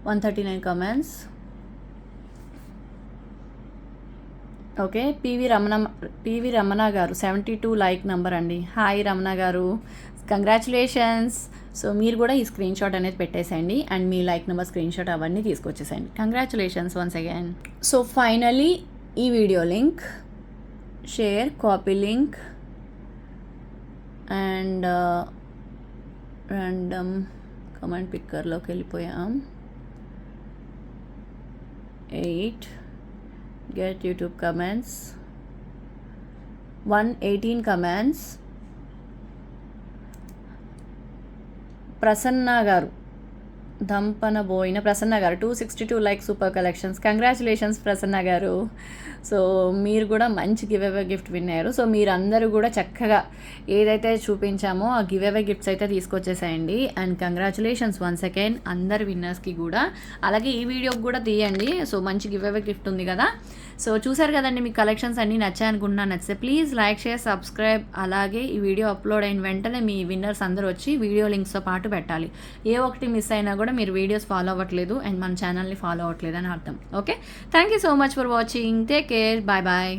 $139 కమెంట్స్. ఓకే, పివి రమణ గారు 72 లైక్ నెంబర్ అండి. హాయ్ రమణ గారు, కంగ్రాచులేషన్స్. సో మీరు కూడా ఈ స్క్రీన్ షాట్ అనేది పెట్టేసేయండి అండ్ మీ లైక్ నెంబర్ స్క్రీన్ షాట్ అవన్నీ తీసుకొచ్చేసేయండి. Congratulations once again. So finally ఈ video link, share, copy link and random comment పిక్కర్లోకి వెళ్ళిపోయాం. 8 get YouTube comments, 118 comments. Prasanna గారు, దంపనబోయిన ప్రసన్న గారు 262 like, super collections. Congratulations Prasanna గారు. సో మీరు కూడా మంచి గివ్ అవే గిఫ్ట్ విన్నారు. సో మీరందరూ కూడా చక్కగా ఏదైతే చూపించామో ఆ గివ్ అవే గిఫ్ట్స్ అయితే తీసుకొచ్చేసేయండి అండ్ కంగ్రాచులేషన్స్ వన్స్ అగైన్ అందరు విన్నర్స్కి కూడా. అలాగే ఈ వీడియోకి కూడా తీయండి. సో మంచి గివ్ అవే గిఫ్ట్ ఉంది కదా. సో చూసారు కదండి, మీకు కలెక్షన్స్ అన్నీ నచ్చాయనుకుంటున్నాను. నచ్చితే ప్లీజ్ లైక్, షేర్, సబ్స్క్రైబ్. అలాగే ఈ వీడియో అప్లోడ్ అయిన వెంటనే మీ విన్నర్స్ అందరూ వచ్చి వీడియో లింక్స్తో పాటు పెట్టాలి. ఏ ఒక్కటి మిస్ అయినా కూడా మీరు వీడియోస్ ఫాలో అవ్వట్లేదు అండ్ మన ఛానల్ని ఫాలో అవ్వట్లేదు అని అర్థం. Okay, thank you so much for watching. Take care, bye bye.